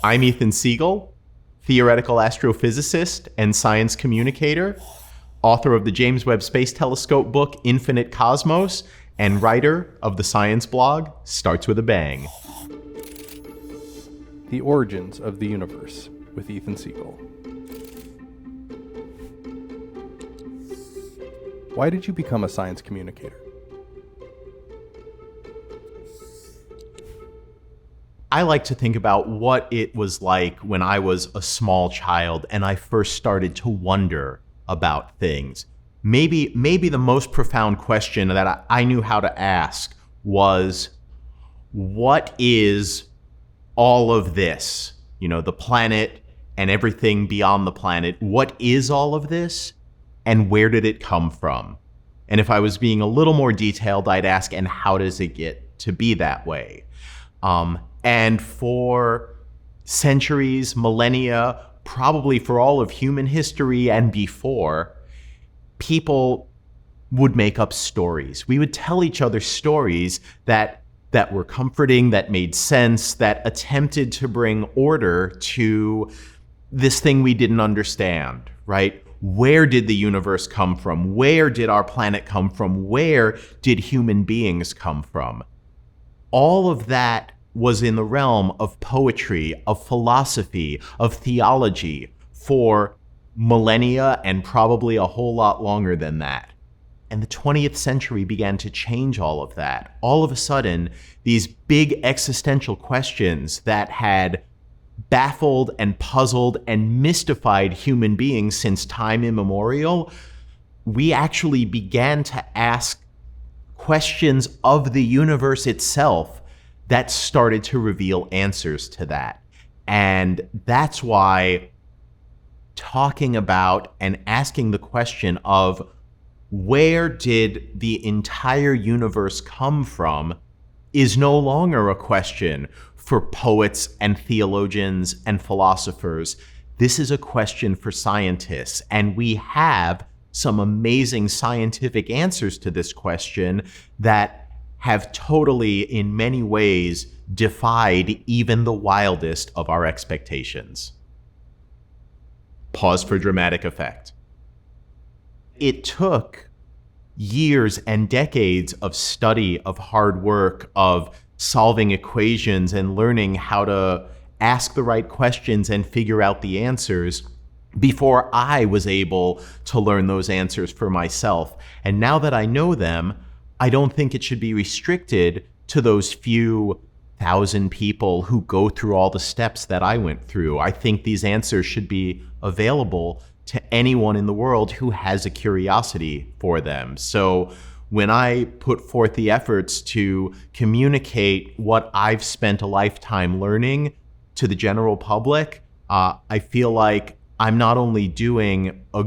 I'm Ethan Siegel, theoretical astrophysicist and science communicator, author of the James Webb Space Telescope book, Infinite Cosmos, and writer of the science blog, Starts With a Bang. The Origins of the Universe with Ethan Siegel. Why did you become a science communicator? I like to think about what it was like when I was a small child and I first started to wonder about things. Maybe the most profound question that I knew how to ask was, what is all of this? You know, the planet and everything beyond the planet. What is all of this? And where did it come from? And if I was being a little more detailed, I'd ask, and how does it get to be that way? And for centuries, millennia, probably for all of human history and before, people would make up stories. We would tell each other stories that were comforting, that made sense, that attempted to bring order to this thing we didn't understand, right? Where did the universe come from? Where did our planet come from? Where did human beings come from? All of that was in the realm of poetry, of philosophy, of theology for millennia and probably a whole lot longer than that. And the 20th century began to change all of that. All of a sudden, these big existential questions that had baffled and puzzled and mystified human beings since time immemorial, we actually began to ask questions of the universe itself that started to reveal answers to that. And that's why talking about and asking the question of where did the entire universe come from is no longer a question for poets and theologians and philosophers. This is a question for scientists, and we have some amazing scientific answers to this question that have totally, in many ways, defied even the wildest of our expectations. Pause for dramatic effect. It took years and decades of study, of hard work, of solving equations and learning how to ask the right questions and figure out the answers before I was able to learn those answers for myself. And now that I know them, I don't think it should be restricted to those few thousand people who go through all the steps that I went through. I think these answers should be available to anyone in the world who has a curiosity for them. So when I put forth the efforts to communicate what I've spent a lifetime learning to the general public, I feel like I'm not only doing a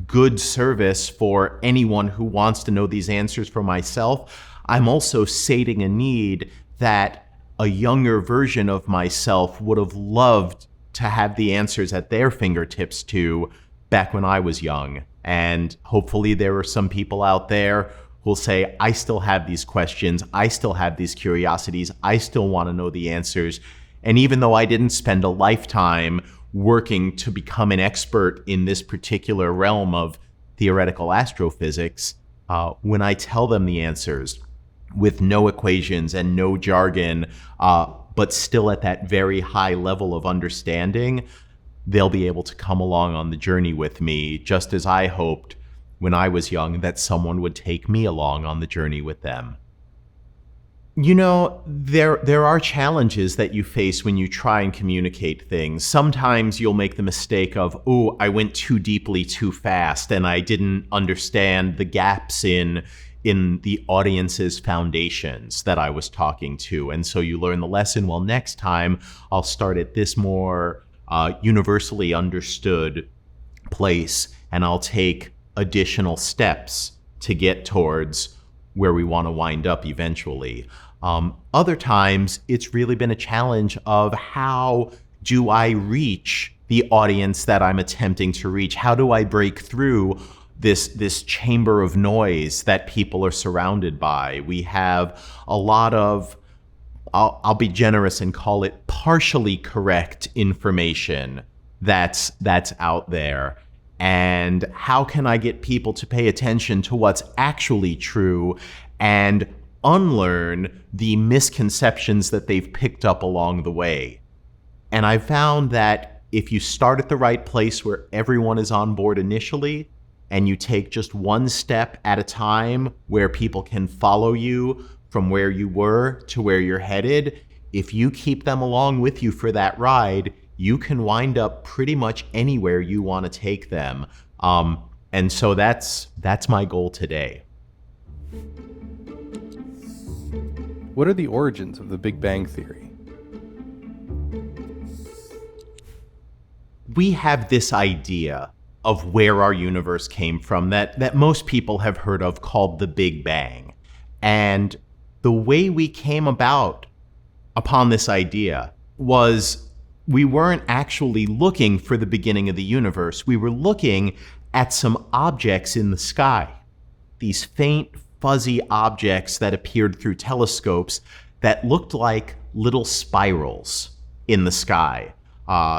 good service for anyone who wants to know these answers for myself, I'm also sating a need that a younger version of myself would have loved to have the answers at their fingertips to back when I was young. And hopefully there are some people out there who'll say, I still have these questions, I still have these curiosities, I still want to know the answers. And even though I didn't spend a lifetime working to become an expert in this particular realm of theoretical astrophysics, when I tell them the answers with no equations and no jargon, but still at that very high level of understanding, they'll be able to come along on the journey with me, just as I hoped when I was young that someone would take me along on the journey with them. You know, there are challenges that you face when you try and communicate things. Sometimes you'll make the mistake of, oh, I went too deeply too fast and I didn't understand the gaps in the audience's foundations that I was talking to. And so you learn the lesson, well, next time I'll start at this more universally understood place and I'll take additional steps to get towards where we want to wind up eventually. Other times, it's really been a challenge of how do I reach the audience that I'm attempting to reach? How do I break through this chamber of noise that people are surrounded by? We have a lot of I'll be generous and call it partially correct information that's out there. And how can I get people to pay attention to what's actually true and unlearn the misconceptions that they've picked up along the way? And I found that if you start at the right place where everyone is on board initially, and you take just one step at a time where people can follow you from where you were to where you're headed, if you keep them along with you for that ride, you can wind up pretty much anywhere you want to take them. And so that's my goal today. What are the origins of the Big Bang Theory? We have this idea of where our universe came from that most people have heard of, called the Big Bang. And the way we came upon this idea was we weren't actually looking for the beginning of the universe. We were looking at some objects in the sky, these faint, fuzzy objects that appeared through telescopes that looked like little spirals in the sky.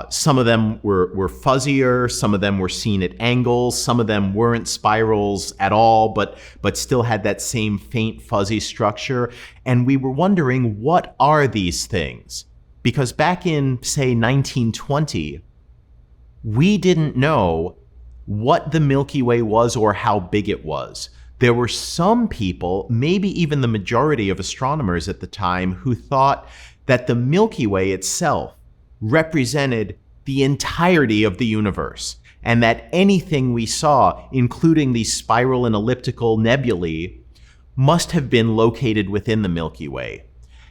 Some of them were fuzzier, some of them were seen at angles, some of them weren't spirals at all, but still had that same faint, fuzzy structure. And we were wondering, what are these things? Because back in, say, 1920, we didn't know what the Milky Way was or how big it was. There were some people, maybe even the majority of astronomers at the time, who thought that the Milky Way itself represented the entirety of the universe, and that anything we saw, including these spiral and elliptical nebulae, must have been located within the Milky Way.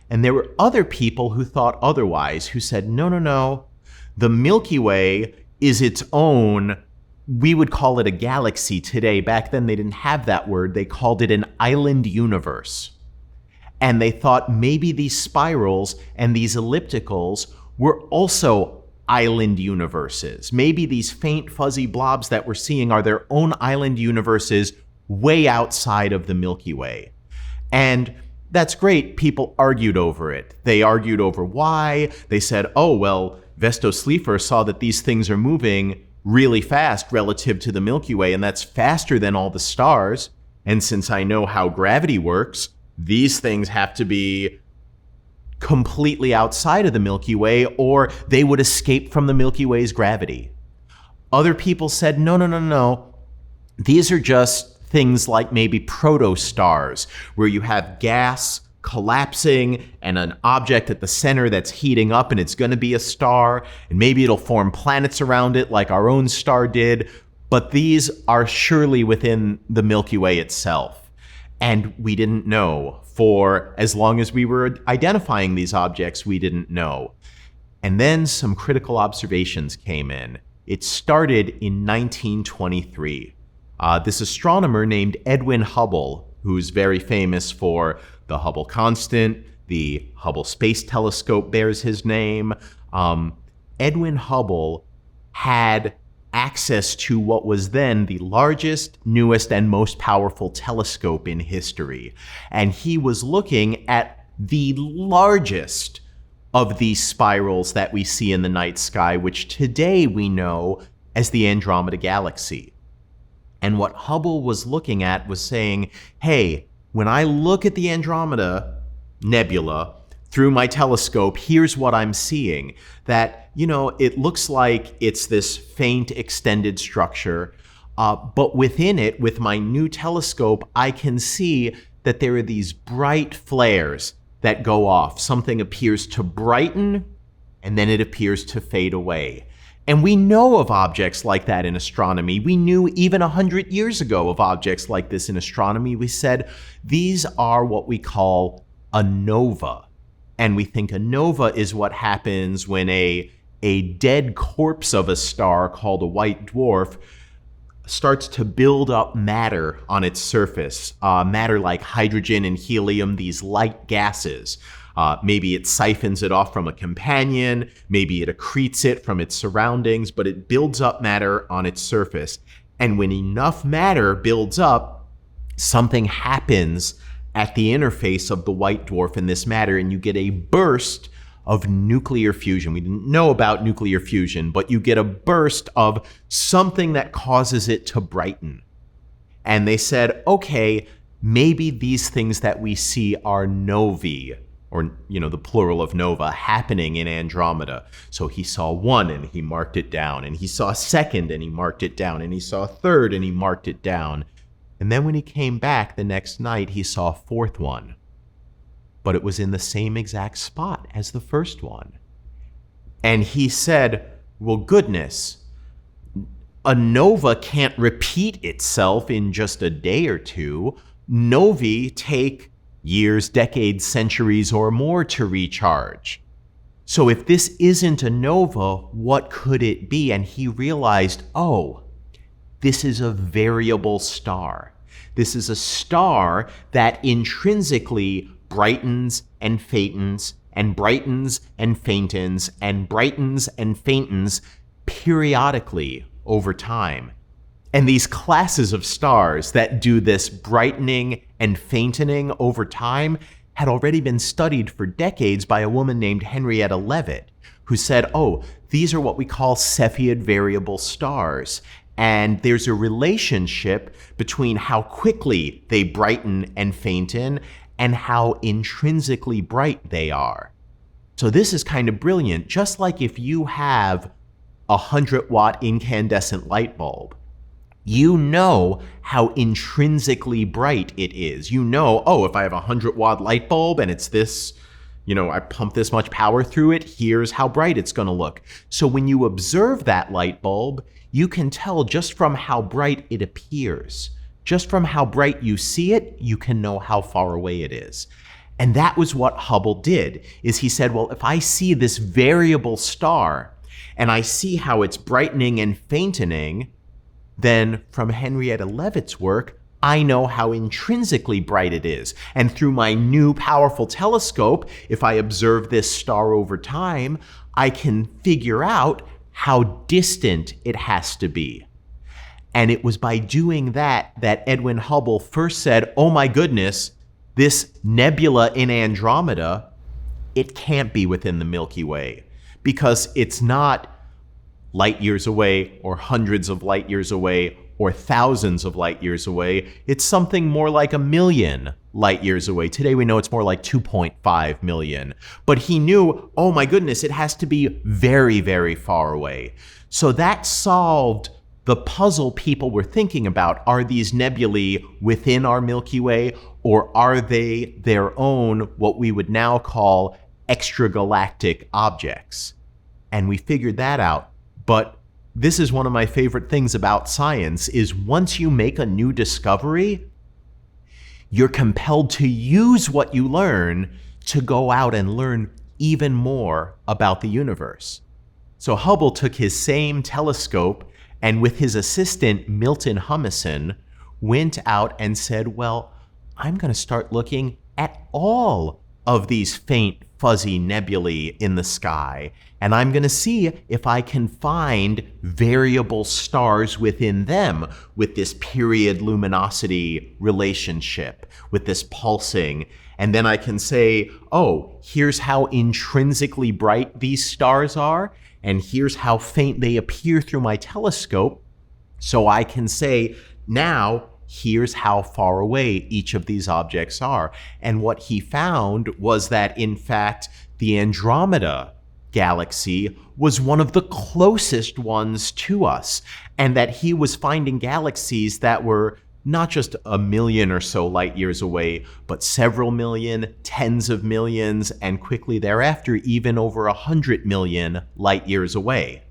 And there were other people who thought otherwise, who said, no, the Milky Way is its own, we would call it a galaxy today. Back then they didn't have that word. They called it an island universe. And they thought maybe these spirals and these ellipticals were also island universes. Maybe these faint, fuzzy blobs that we're seeing are their own island universes way outside of the Milky Way. And that's great. People argued over it. They argued over why. They said, oh, well, Vesto Slipher saw that these things are moving really fast relative to the Milky Way, and that's faster than all the stars. And since I know how gravity works, these things have to be completely outside of the Milky Way, or they would escape from the Milky Way's gravity. Other people said, no. These are just things like maybe protostars, where you have gas collapsing and an object at the center that's heating up, and it's going to be a star, and maybe it'll form planets around it like our own star did, but these are surely within the Milky Way itself. And we didn't know. For as long as we were identifying these objects, we didn't know. And then some critical observations came in. It started in 1923. This astronomer named Edwin Hubble, who's very famous for the Hubble constant, the Hubble Space Telescope bears his name. Edwin Hubble had access to what was then the largest, newest, and most powerful telescope in history. And he was looking at the largest of these spirals that we see in the night sky, which today we know as the Andromeda Galaxy. And what Hubble was looking at was saying, hey, when I look at the Andromeda Nebula through my telescope, here's what I'm seeing. That, it looks like it's this faint extended structure, but within it, with my new telescope, I can see that there are these bright flares that go off. Something appears to brighten, and then it appears to fade away. And we know of objects like that in astronomy. We knew even 100 years ago of objects like this in astronomy. We said, these are what we call a nova. And we think a nova is what happens when a dead corpse of a star called a white dwarf starts to build up matter on its surface, matter like hydrogen and helium, these light gases. Maybe it siphons it off from a companion, maybe it accretes it from its surroundings, but it builds up matter on its surface. And when enough matter builds up, something happens at the interface of the white dwarf and this matter, and you get a burst of nuclear fusion. We didn't know about nuclear fusion, but you get a burst of something that causes it to brighten. And they said, okay, maybe these things that we see are novae, or, the plural of nova, happening in Andromeda. So he saw one and he marked it down, and he saw a second and he marked it down, and he saw a third and he marked it down. And then when he came back the next night, he saw a fourth one. But it was in the same exact spot as the first one. And he said, well, goodness, a nova can't repeat itself in just a day or two. Novae take years, decades, centuries, or more to recharge. So if this isn't a nova, what could it be? And he realized, oh, this is a variable star. This is a star that intrinsically brightens and faintens and brightens and faintens and brightens and faintens periodically over time. And these classes of stars that do this brightening and faintening over time had already been studied for decades by a woman named Henrietta Leavitt, who said, oh, these are what we call Cepheid variable stars. And there's a relationship between how quickly they brighten and fainten and how intrinsically bright they are. So this is kind of brilliant. Just like if you have a 100-watt incandescent light bulb, you know how intrinsically bright it is. You know, oh, if I have a 100-watt light bulb and it's this, I pump this much power through it, here's how bright it's going to look. So when you observe that light bulb, you can tell just from how bright it appears. Just from how bright you see it, you can know how far away it is. And that was what Hubble did, is he said, well, if I see this variable star and I see how it's brightening and faintening, then from Henrietta Leavitt's work, I know how intrinsically bright it is. And through my new powerful telescope, if I observe this star over time, I can figure out how distant it has to be. And it was by doing that Edwin Hubble first said, oh my goodness, this nebula in Andromeda, it can't be within the Milky Way, because it's not light years away or hundreds of light years away or thousands of light years away. It's something more like 1 million light years away. Today we know it's more like 2.5 million. But he knew, oh my goodness, it has to be very, very far away. So that solved the puzzle people were thinking about. Are these nebulae within our Milky Way, or are they their own, what we would now call extragalactic objects? And we figured that out. But this is one of my favorite things about science, is once you make a new discovery, you're compelled to use what you learn to go out and learn even more about the universe. So Hubble took his same telescope and with his assistant, Milton Humison, went out and said, well, I'm going to start looking at all of these faint, fuzzy nebulae in the sky, and I'm going to see if I can find variable stars within them with this period luminosity relationship, with this pulsing. And then I can say, oh, here's how intrinsically bright these stars are, and here's how faint they appear through my telescope. So I can say, now, here's how far away each of these objects are. And what he found was that, in fact, the Andromeda galaxy was one of the closest ones to us, and that he was finding galaxies that were not just 1 million or so light years away, but several million, tens of millions, and quickly thereafter, even over 100 million light years away.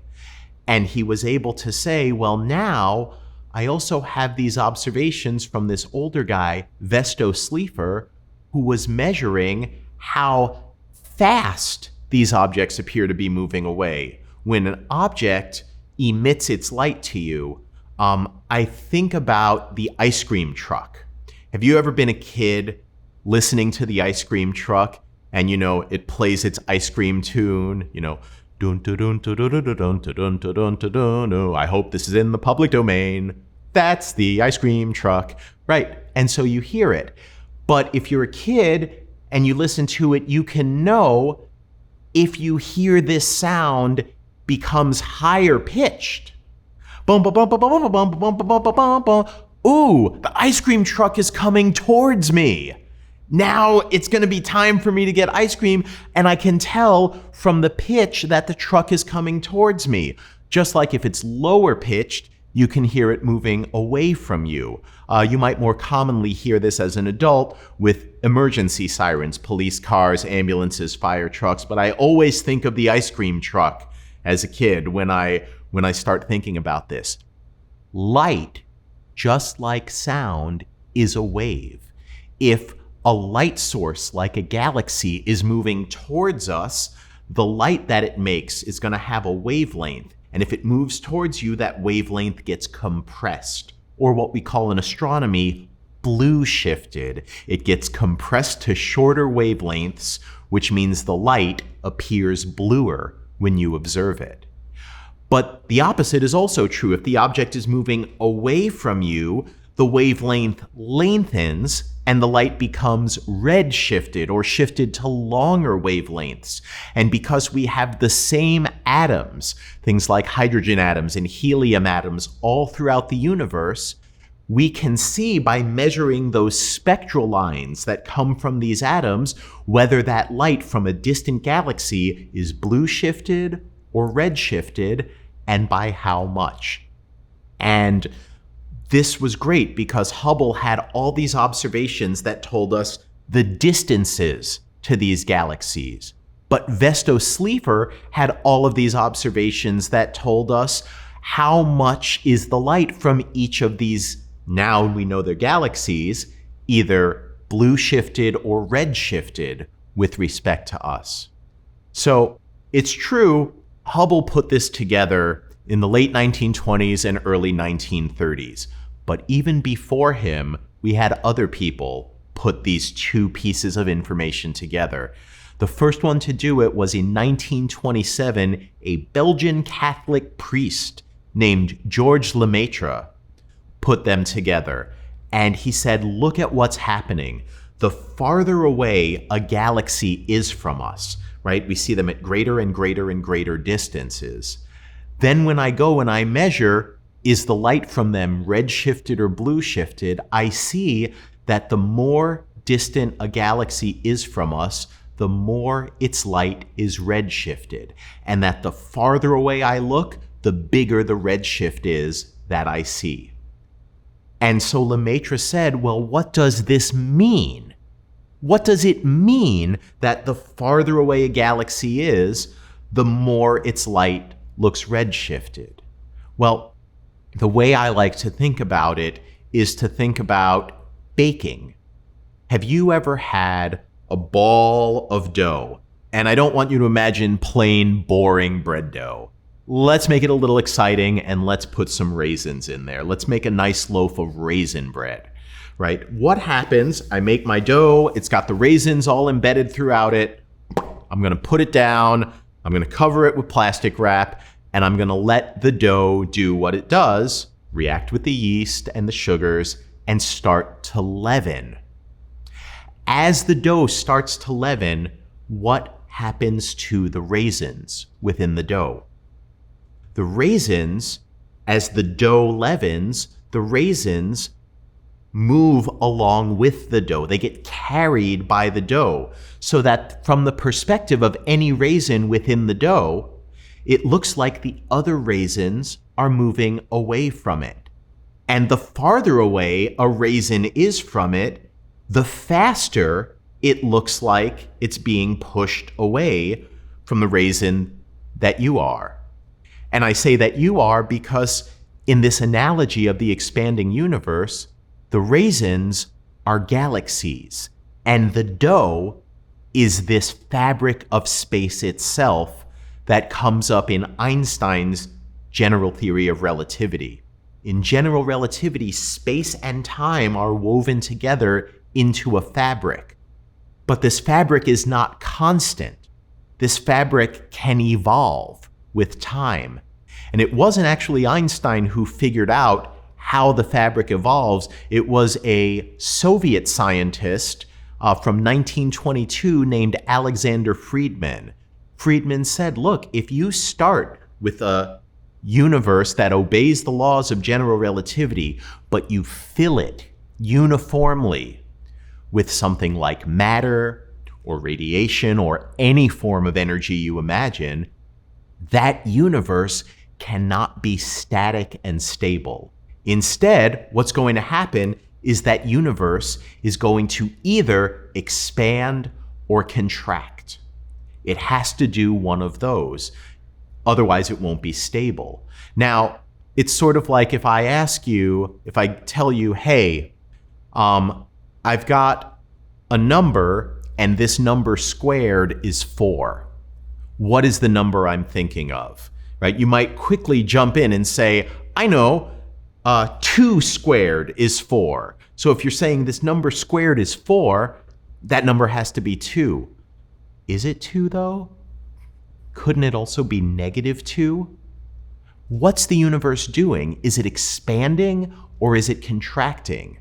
And he was able to say, well, now I also have these observations from this older guy, Vesto Slipher, who was measuring how fast these objects appear to be moving away. When an object emits its light to you, I think about the ice cream truck. Have you ever been a kid listening to the ice cream truck and, it plays its ice cream tune, dun dun dun dun dun dun dun dun dun dun dun. I hope this is in the public domain. That's the ice cream truck, right? And so you hear it. But if you're a kid and you listen to it, you can know if you hear this sound becomes higher pitched. Bum, bum, bum, bum, bum, bum, bum, bum, bum, bum, bum. Ooh, the ice cream truck is coming towards me. Now it's going to be time for me to get ice cream, and I can tell from the pitch that the truck is coming towards me. Just like if it's lower pitched, you can hear it moving away from you. You might more commonly hear this as an adult with emergency sirens, police cars, ambulances, fire trucks, but I always think of the ice cream truck as a kid when I start thinking about this. Light, just like sound, is a wave. If a light source like a galaxy is moving towards us, the light that it makes is going to have a wavelength. And if it moves towards you, that wavelength gets compressed, or what we call in astronomy, blue shifted. It gets compressed to shorter wavelengths, which means the light appears bluer when you observe it. But the opposite is also true. If the object is moving away from you, the wavelength lengthens and the light becomes red shifted or shifted to longer wavelengths. And because we have the same atoms, things like hydrogen atoms and helium atoms all throughout the universe, we can see by measuring those spectral lines that come from these atoms whether that light from a distant galaxy is blue shifted or red shifted, and by how much. And this was great because Hubble had all these observations that told us the distances to these galaxies. But Vesto Slipher had all of these observations that told us how much is the light from each of these, now we know they're galaxies, either blue shifted or red shifted with respect to us. So it's true, Hubble put this together in the late 1920s and early 1930s. But even before him, we had other people put these two pieces of information together. The first one to do it was in 1927, a Belgian Catholic priest named Georges Lemaitre put them together. And he said, look at what's happening. The farther away a galaxy is from us, right? We see them at greater and greater and greater distances. Then when I go and I measure, is the light from them red shifted or blue shifted, I see that the more distant a galaxy is from us, the more its light is red shifted. And that the farther away I look, the bigger the red shift is that I see. And so Lemaitre said, well, what does this mean? What does it mean that the farther away a galaxy is, the more its light looks red shifted? Well, the way I like to think about it is to think about baking. Have you ever had a ball of dough? And I don't want you to imagine plain, boring bread dough. Let's make it a little exciting and let's put some raisins in there. Let's make a nice loaf of raisin bread, right? What happens? I make my dough. It's got the raisins all embedded throughout it. I'm going to put it down. I'm going to cover it with plastic wrap. And I'm going to let the dough do what it does, react with the yeast and the sugars, and start to leaven. As the dough starts to leaven, what happens to the raisins within the dough? The raisins, as the dough leavens, the raisins move along with the dough. They get carried by the dough, so that from the perspective of any raisin within the dough, it looks like the other raisins are moving away from it. And the farther away a raisin is from it, the faster it looks like it's being pushed away from the raisin that you are. And I say that you are because in this analogy of the expanding universe, the raisins are galaxies, and the dough is this fabric of space itself that comes up in Einstein's general theory of relativity. In general relativity, space and time are woven together into a fabric. But this fabric is not constant. This fabric can evolve with time. And it wasn't actually Einstein who figured out how the fabric evolves, it was a Soviet scientist from 1922 named Alexander Friedman. Friedman said, look, if you start with a universe that obeys the laws of general relativity, but you fill it uniformly with something like matter or radiation or any form of energy you imagine, that universe cannot be static and stable. Instead, what's going to happen is that universe is going to either expand or contract. It has to do one of those. Otherwise, it won't be stable. Now, it's sort of like if I tell you, hey, I've got a number and this number squared is 4. What is the number I'm thinking of, right? You might quickly jump in and say, I know, 2 squared is 4. So if you're saying this number squared is 4, that number has to be 2. Is it 2 though? Couldn't it also be -2? What's the universe doing? Is it expanding or is it contracting?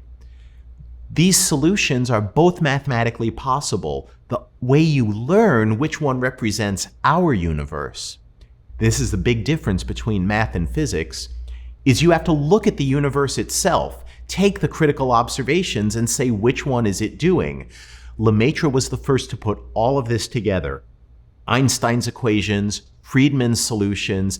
These solutions are both mathematically possible. The way you learn which one represents our universe, this is the big difference between math and physics, is you have to look at the universe itself, take the critical observations and say which one is it doing. Lemaitre was the first to put all of this together. Einstein's equations, Friedman's solutions,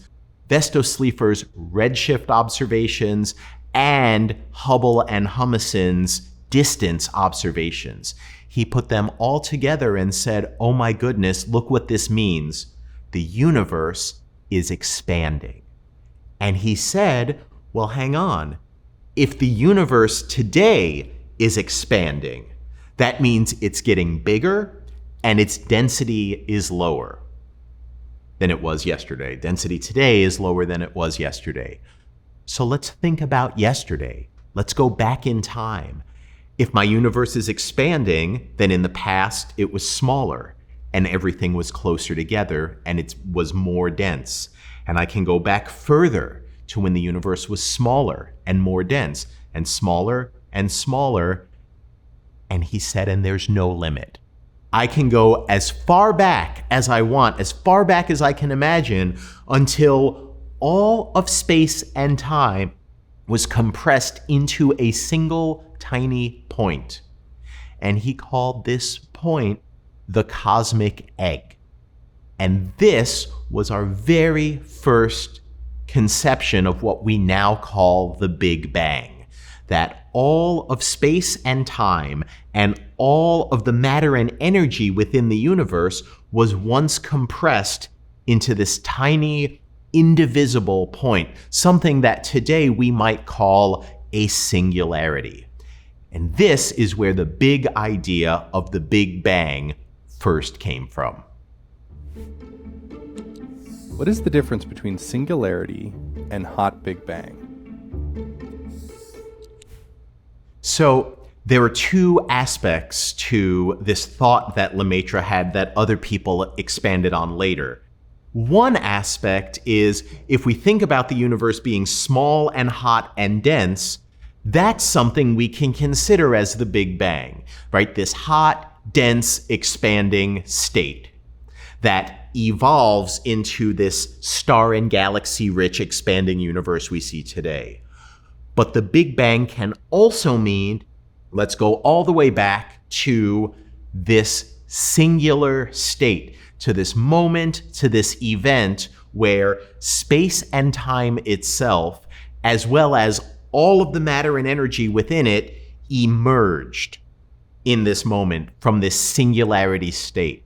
Vesto-Slipher's redshift observations, and Hubble and Humasson's distance observations. He put them all together and said, oh my goodness, look what this means. The universe is expanding. And he said, well, hang on. If the universe today is expanding, that means it's getting bigger and its density is lower than it was yesterday. Density today is lower than it was yesterday. So let's think about yesterday. Let's go back in time. If my universe is expanding, then in the past it was smaller and everything was closer together and it was more dense. And I can go back further to when the universe was smaller and more dense and smaller and smaller. And he said, and there's no limit. I can go as far back as I want, as far back as I can imagine, until all of space and time was compressed into a single tiny point. And he called this point the cosmic egg. And this was our very first conception of what we now call the Big Bang. That all of space and time and all of the matter and energy within the universe was once compressed into this tiny, indivisible point, something that today we might call a singularity. And this is where the big idea of the Big Bang first came from. What is the difference between singularity and hot Big Bang? So there are two aspects to this thought that Lemaitre had that other people expanded on later. One aspect is if we think about the universe being small and hot and dense, that's something we can consider as the Big Bang, right? This hot, dense, expanding state that evolves into this star and galaxy-rich expanding universe we see today. But the Big Bang can also mean, let's go all the way back to this singular state, to this moment, to this event where space and time itself, as well as all of the matter and energy within it, emerged in this moment from this singularity state.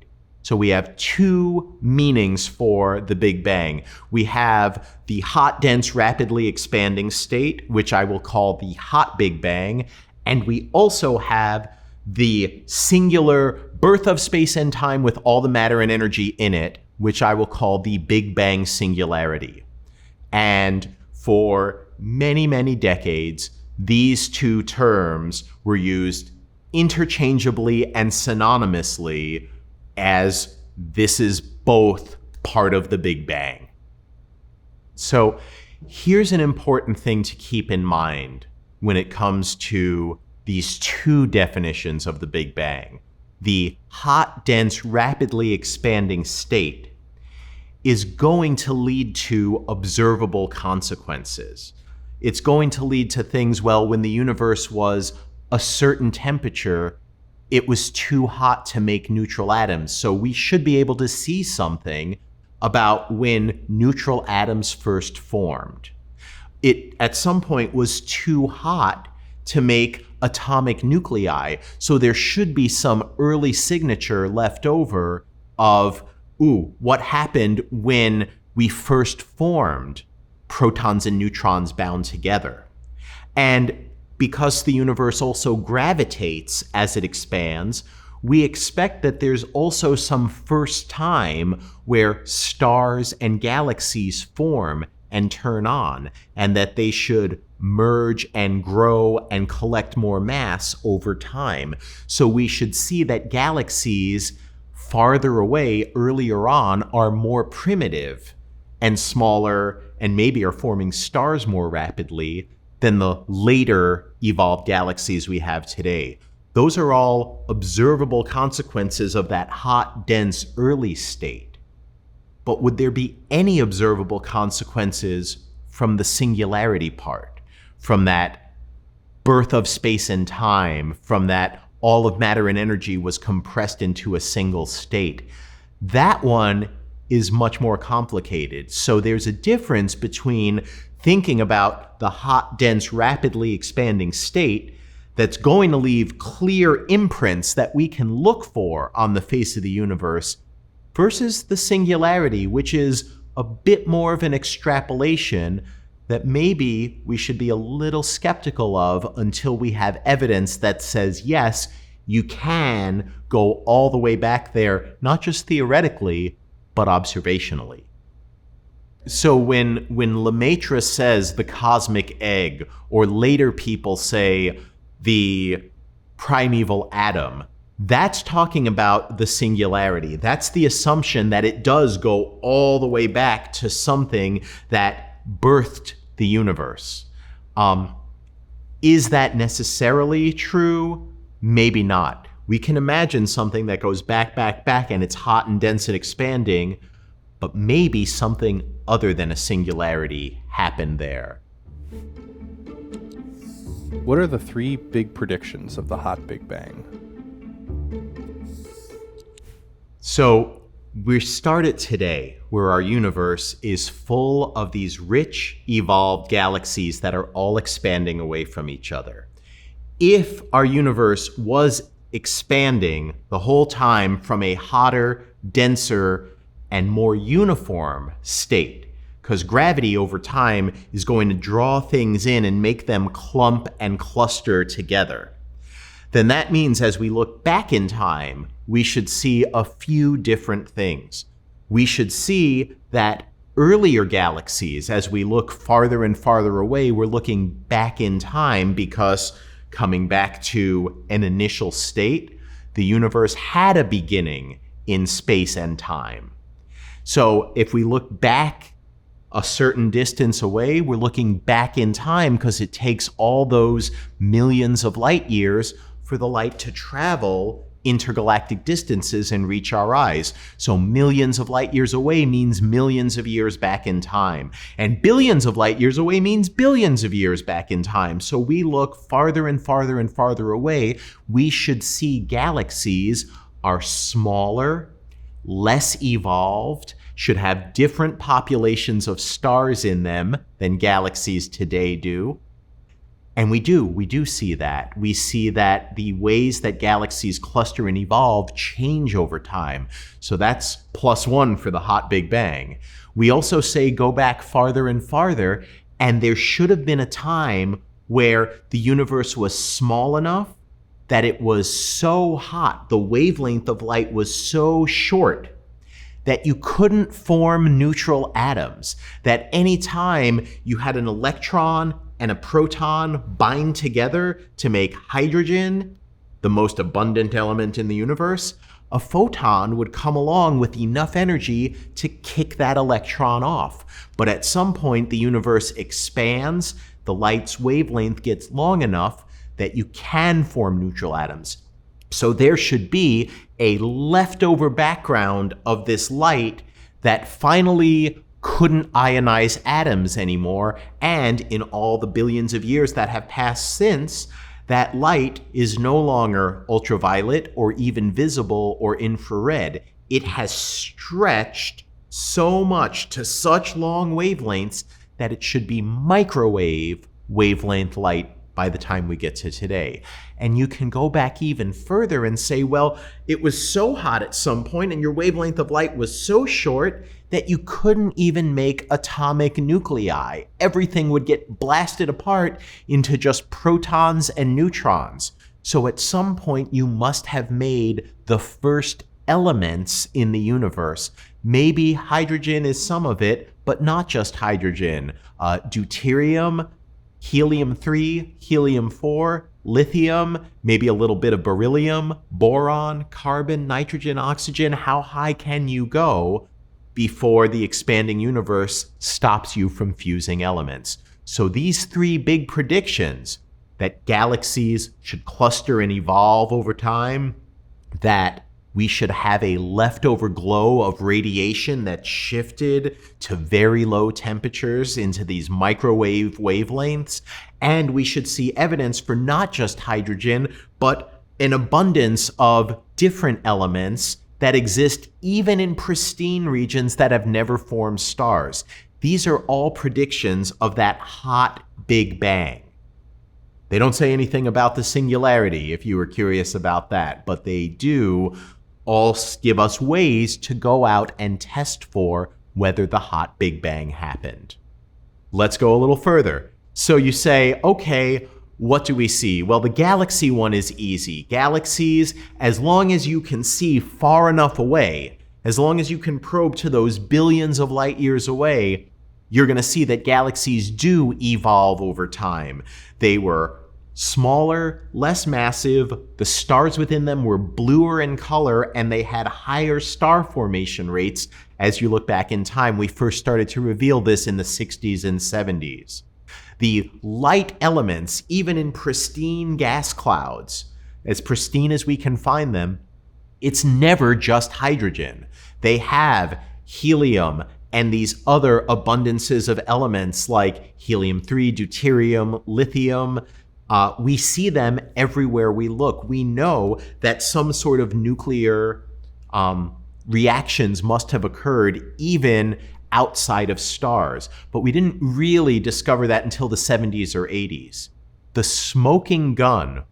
So we have two meanings for the Big Bang. We have the hot, dense, rapidly expanding state, which I will call the hot Big Bang. And we also have the singular birth of space and time with all the matter and energy in it, which I will call the Big Bang singularity. And for many, many decades, these two terms were used interchangeably and synonymously as this is both part of the Big Bang. So Here's an important thing to keep in mind when it comes to these two definitions of the Big Bang. The hot, dense, rapidly expanding state is going to lead to observable consequences. It's going to lead to things, well, when the universe was a certain temperature, it was too hot to make neutral atoms. So we should be able to see something about when neutral atoms first formed. It, at some point, was too hot to make atomic nuclei. So there should be some early signature left over of, what happened when we first formed protons and neutrons bound together. And because the universe also gravitates as it expands, we expect that there's also some first time where stars and galaxies form and turn on, and that they should merge and grow and collect more mass over time. So we should see that galaxies farther away earlier on are more primitive and smaller, and maybe are forming stars more rapidly than the later evolved galaxies we have today. Those are all observable consequences of that hot, dense, early state. But would there be any observable consequences from the singularity part, from that birth of space and time, from that all of matter and energy was compressed into a single state? That one is much more complicated. So there's a difference between thinking about the hot, dense, rapidly expanding state that's going to leave clear imprints that we can look for on the face of the universe, versus the singularity, which is a bit more of an extrapolation that maybe we should be a little skeptical of until we have evidence that says, yes, you can go all the way back there, not just theoretically, but observationally. So when Lemaitre says the cosmic egg, or later people say the primeval atom, that's talking about the singularity. That's the assumption that it does go all the way back to something that birthed the universe. Is that necessarily true? Maybe not. We can imagine something that goes back, and it's hot and dense and expanding, but maybe something other than a singularity happened there. What are the three big predictions of the hot Big Bang? So we started today where our universe is full of these rich, evolved galaxies that are all expanding away from each other. If our universe was expanding the whole time from a hotter, denser, and more uniform state, because gravity over time is going to draw things in and make them clump and cluster together, then that means as we look back in time, we should see a few different things. We should see that earlier galaxies, as we look farther and farther away, we're looking back in time because coming back to an initial state, the universe had a beginning in space and time. So if we look back a certain distance away, we're looking back in time because it takes all those millions of light years for the light to travel intergalactic distances and reach our eyes. So millions of light years away means millions of years back in time. And billions of light years away means billions of years back in time. So we look farther and farther and farther away, we should see galaxies are smaller, less evolved, should have different populations of stars in them than galaxies today do. And we do see that. We see that the ways that galaxies cluster and evolve change over time. So that's +1 for the hot Big Bang. We also say go back farther and farther, and there should have been a time where the universe was small enough that it was so hot, the wavelength of light was so short that you couldn't form neutral atoms, that any time you had an electron and a proton bind together to make hydrogen, the most abundant element in the universe, a photon would come along with enough energy to kick that electron off. But at some point, the universe expands, the light's wavelength gets long enough that you can form neutral atoms. So there should be a leftover background of this light that finally couldn't ionize atoms anymore, and in all the billions of years that have passed since, that light is no longer ultraviolet or even visible or infrared. It has stretched so much to such long wavelengths that it should be microwave wavelength light by the time we get to today. And you can go back even further and say, well, it was so hot at some point and your wavelength of light was so short that you couldn't even make atomic nuclei. Everything would get blasted apart into just protons and neutrons. So at some point, you must have made the first elements in the universe. Maybe hydrogen is some of it, but not just hydrogen. Deuterium, helium-3, helium-4, lithium, maybe a little bit of beryllium, boron, carbon, nitrogen, oxygen. How high can you go before the expanding universe stops you from fusing elements? So these three big predictions, that galaxies should cluster and evolve over time, that we should have a leftover glow of radiation that shifted to very low temperatures into these microwave wavelengths, and we should see evidence for not just hydrogen, but an abundance of different elements that exist even in pristine regions that have never formed stars. These are all predictions of that hot Big Bang. They don't say anything about the singularity, if you were curious about that, but they do all give us ways to go out and test for whether the hot Big Bang happened. Let's go a little further. So you say, okay, what do we see? Well, the galaxy one is easy. Galaxies, as long as you can see far enough away, as long as you can probe to those billions of light years away, you're going to see that galaxies do evolve over time. They were smaller, less massive, the stars within them were bluer in color, and they had higher star formation rates. As you look back in time, we first started to reveal this in the 60s and 70s. The light elements, even in pristine gas clouds, as pristine as we can find them, it's never just hydrogen. They have helium and these other abundances of elements like helium-3, deuterium, lithium. We see them everywhere we look. We know that some sort of nuclear reactions must have occurred even outside of stars, but we didn't really discover that until the 70s or 80s. The smoking gun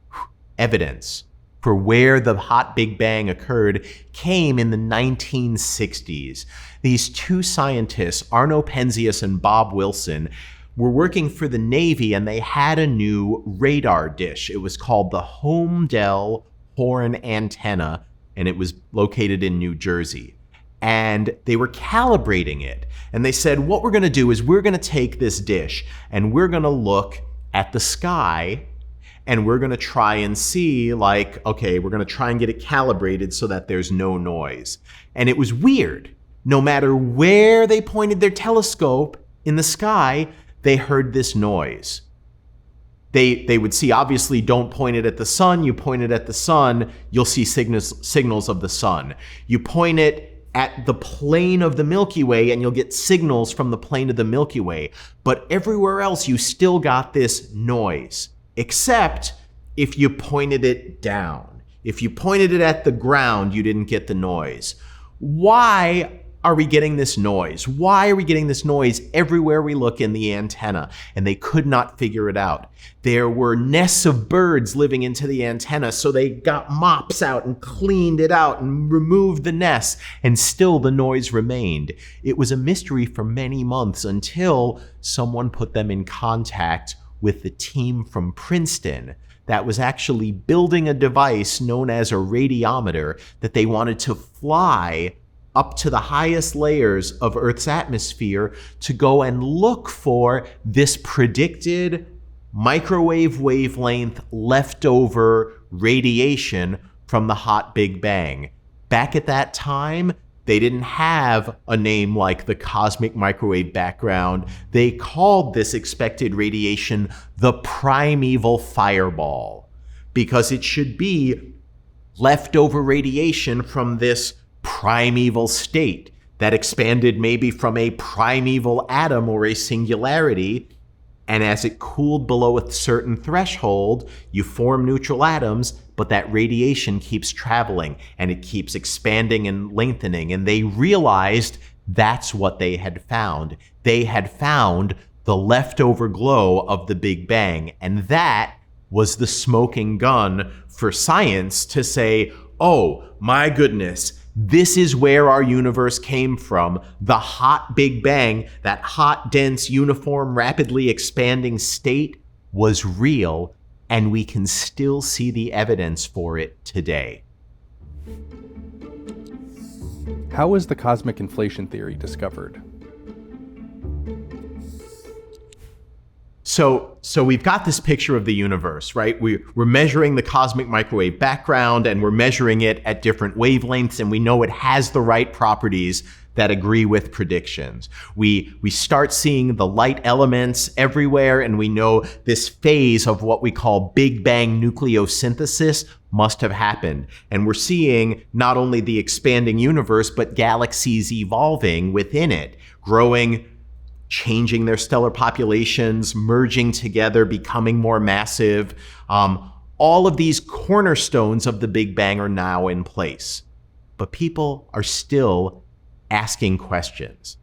evidence for where the hot Big Bang occurred came in the 1960s. These two scientists, Arno Penzias and Bob Wilson, were working for the Navy, and they had a new radar dish. It was called the Holmdel Horn Antenna, and it was located in New Jersey. And they were calibrating it. And they said, what we're going to do is we're going to take this dish and we're going to look at the sky and we're going to try and see, like, okay, we're going to try and get it calibrated so that there's no noise. And it was weird. No matter where they pointed their telescope in the sky, they heard this noise. They would see, obviously, don't point it at the sun. You point it at the sun, you'll see signals of the sun. You point it at the plane of the Milky Way, and you'll get signals from the plane of the Milky Way. But everywhere else, you still got this noise, except if you pointed it down. If you pointed it at the ground, you didn't get the noise. Why are we getting this noise? Why are we getting this noise everywhere we look in the antenna? And they could not figure it out. There were nests of birds living into the antenna, so they got mops out and cleaned it out and removed the nests, and still the noise remained. It was a mystery for many months until someone put them in contact with the team from Princeton that was actually building a device known as a radiometer that they wanted to fly up to the highest layers of Earth's atmosphere to go and look for this predicted microwave wavelength leftover radiation from the hot Big Bang. Back at that time, they didn't have a name like the cosmic microwave background. They called this expected radiation the primeval fireball, because it should be leftover radiation from this primeval state that expanded maybe from a primeval atom or a singularity. And as it cooled below a certain threshold, you form neutral atoms, but that radiation keeps traveling and it keeps expanding and lengthening. And they realized that's what they had found. They had found the leftover glow of the Big Bang. And that was the smoking gun for science to say, oh my goodness, this is where our universe came from. The hot Big Bang, that hot, dense, uniform, rapidly expanding state was real, and we can still see the evidence for it today. How was the cosmic inflation theory discovered? So we've got this picture of the universe, right? We're measuring the cosmic microwave background, and we're measuring it at different wavelengths, and we know it has the right properties that agree with predictions. We start seeing the light elements everywhere, and we know this phase of what we call Big Bang nucleosynthesis must have happened. And we're seeing not only the expanding universe, but galaxies evolving within it, growing, changing their stellar populations, merging together, becoming more massive. All of these cornerstones of the Big Bang are now in place. But people are still asking questions.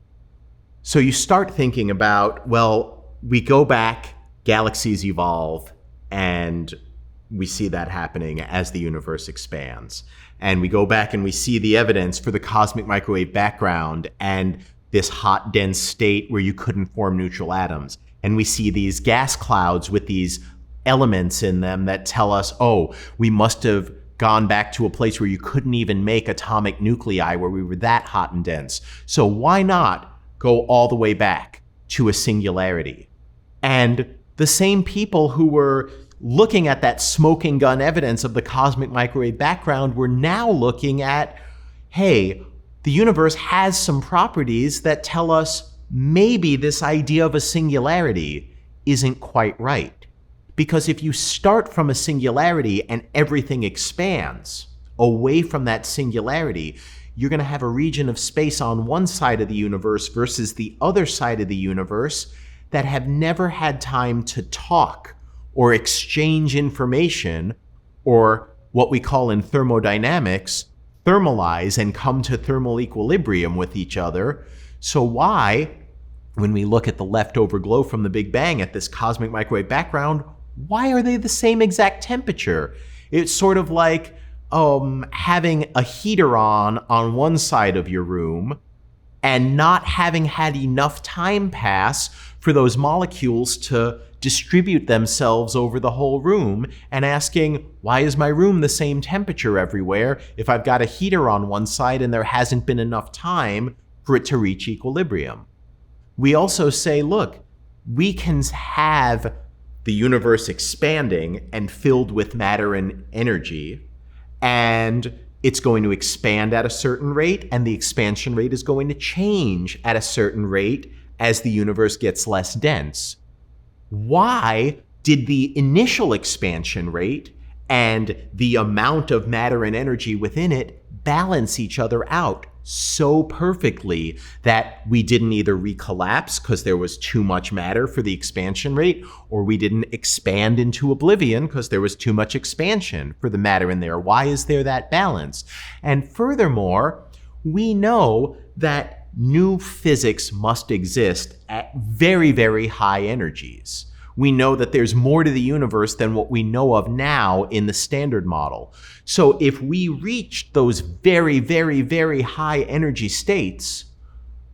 So you start thinking about, well, we go back, galaxies evolve, and we see that happening as the universe expands. And we go back and we see the evidence for the cosmic microwave background and this hot, dense state where you couldn't form neutral atoms. And we see these gas clouds with these elements in them that tell us, oh, we must have gone back to a place where you couldn't even make atomic nuclei, where we were that hot and dense. So why not go all the way back to a singularity? And the same people who were looking at that smoking gun evidence of the cosmic microwave background were now looking at, hey, the universe has some properties that tell us maybe this idea of a singularity isn't quite right. Because if you start from a singularity and everything expands away from that singularity, you're going to have a region of space on one side of the universe versus the other side of the universe that have never had time to talk or exchange information, or what we call in thermodynamics, thermalize and come to thermal equilibrium with each other. So why, when we look at the leftover glow from the Big Bang at this cosmic microwave background, why are they the same exact temperature? It's sort of like having a heater on one side of your room and not having had enough time pass for those molecules to distribute themselves over the whole room, and asking, why is my room the same temperature everywhere if I've got a heater on one side and there hasn't been enough time for it to reach equilibrium? We also say, look, we can have the universe expanding and filled with matter and energy, and it's going to expand at a certain rate, and the expansion rate is going to change at a certain rate as the universe gets less dense. Why did the initial expansion rate and the amount of matter and energy within it balance each other out so perfectly that we didn't either recollapse because there was too much matter for the expansion rate, or we didn't expand into oblivion because there was too much expansion for the matter in there? Why is there that balance? And furthermore, we know that new physics must exist at very, very high energies. We know that there's more to the universe than what we know of now in the standard model. So if we reach those very, very, very high energy states,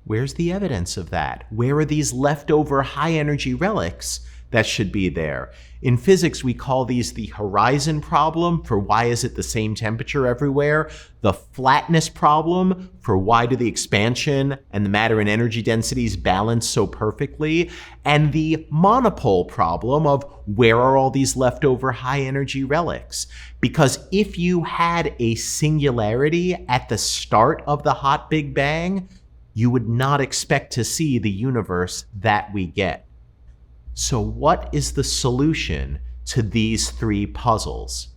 where's the evidence of that? Where are these leftover high energy relics that should be there. In physics, we call these the horizon problem for why is it the same temperature everywhere, the flatness problem for why do the expansion and the matter and energy densities balance so perfectly, and the monopole problem of where are all these leftover high energy relics. Because if you had a singularity at the start of the hot Big Bang, you would not expect to see the universe that we get. So what is the solution to these three puzzles?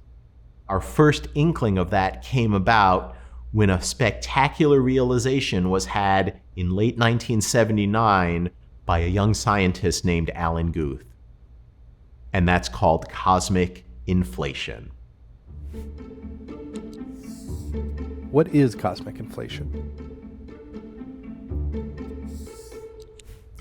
Our first inkling of that came about when a spectacular realization was had in late 1979 by a young scientist named Alan Guth. And that's called cosmic inflation. What is cosmic inflation?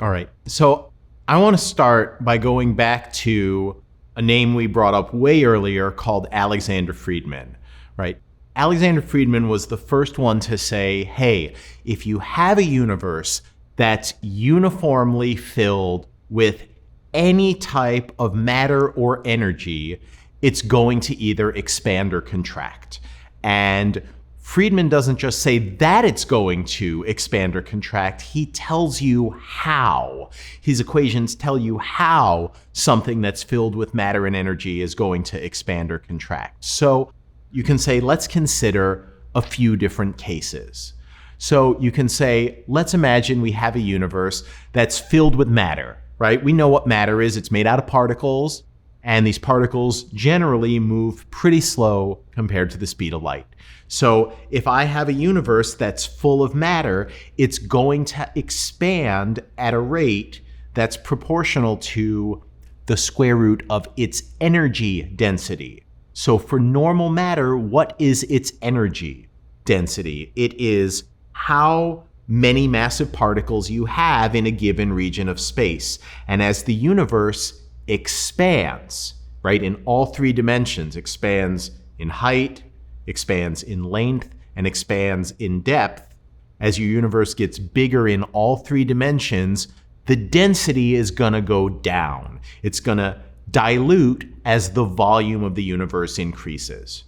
All right, so I want to start by going back to a name we brought up way earlier called Alexander Friedman, right? Alexander Friedman was the first one to say, hey, if you have a universe that's uniformly filled with any type of matter or energy, it's going to either expand or contract. And Friedman doesn't just say that it's going to expand or contract, he tells you how. His equations tell you how something that's filled with matter and energy is going to expand or contract. So you can say, let's consider a few different cases. So you can say, let's imagine we have a universe that's filled with matter, right? We know what matter is. It's made out of particles, and these particles generally move pretty slow compared to the speed of light. So if I have a universe that's full of matter, it's going to expand at a rate that's proportional to the square root of its energy density. So for normal matter, what is its energy density? It is how many massive particles you have in a given region of space. And as the universe expands, right, in all three dimensions, expands in height, expands in length, and expands in depth, as your universe gets bigger in all three dimensions, the density is going to go down. It's going to dilute as the volume of the universe increases.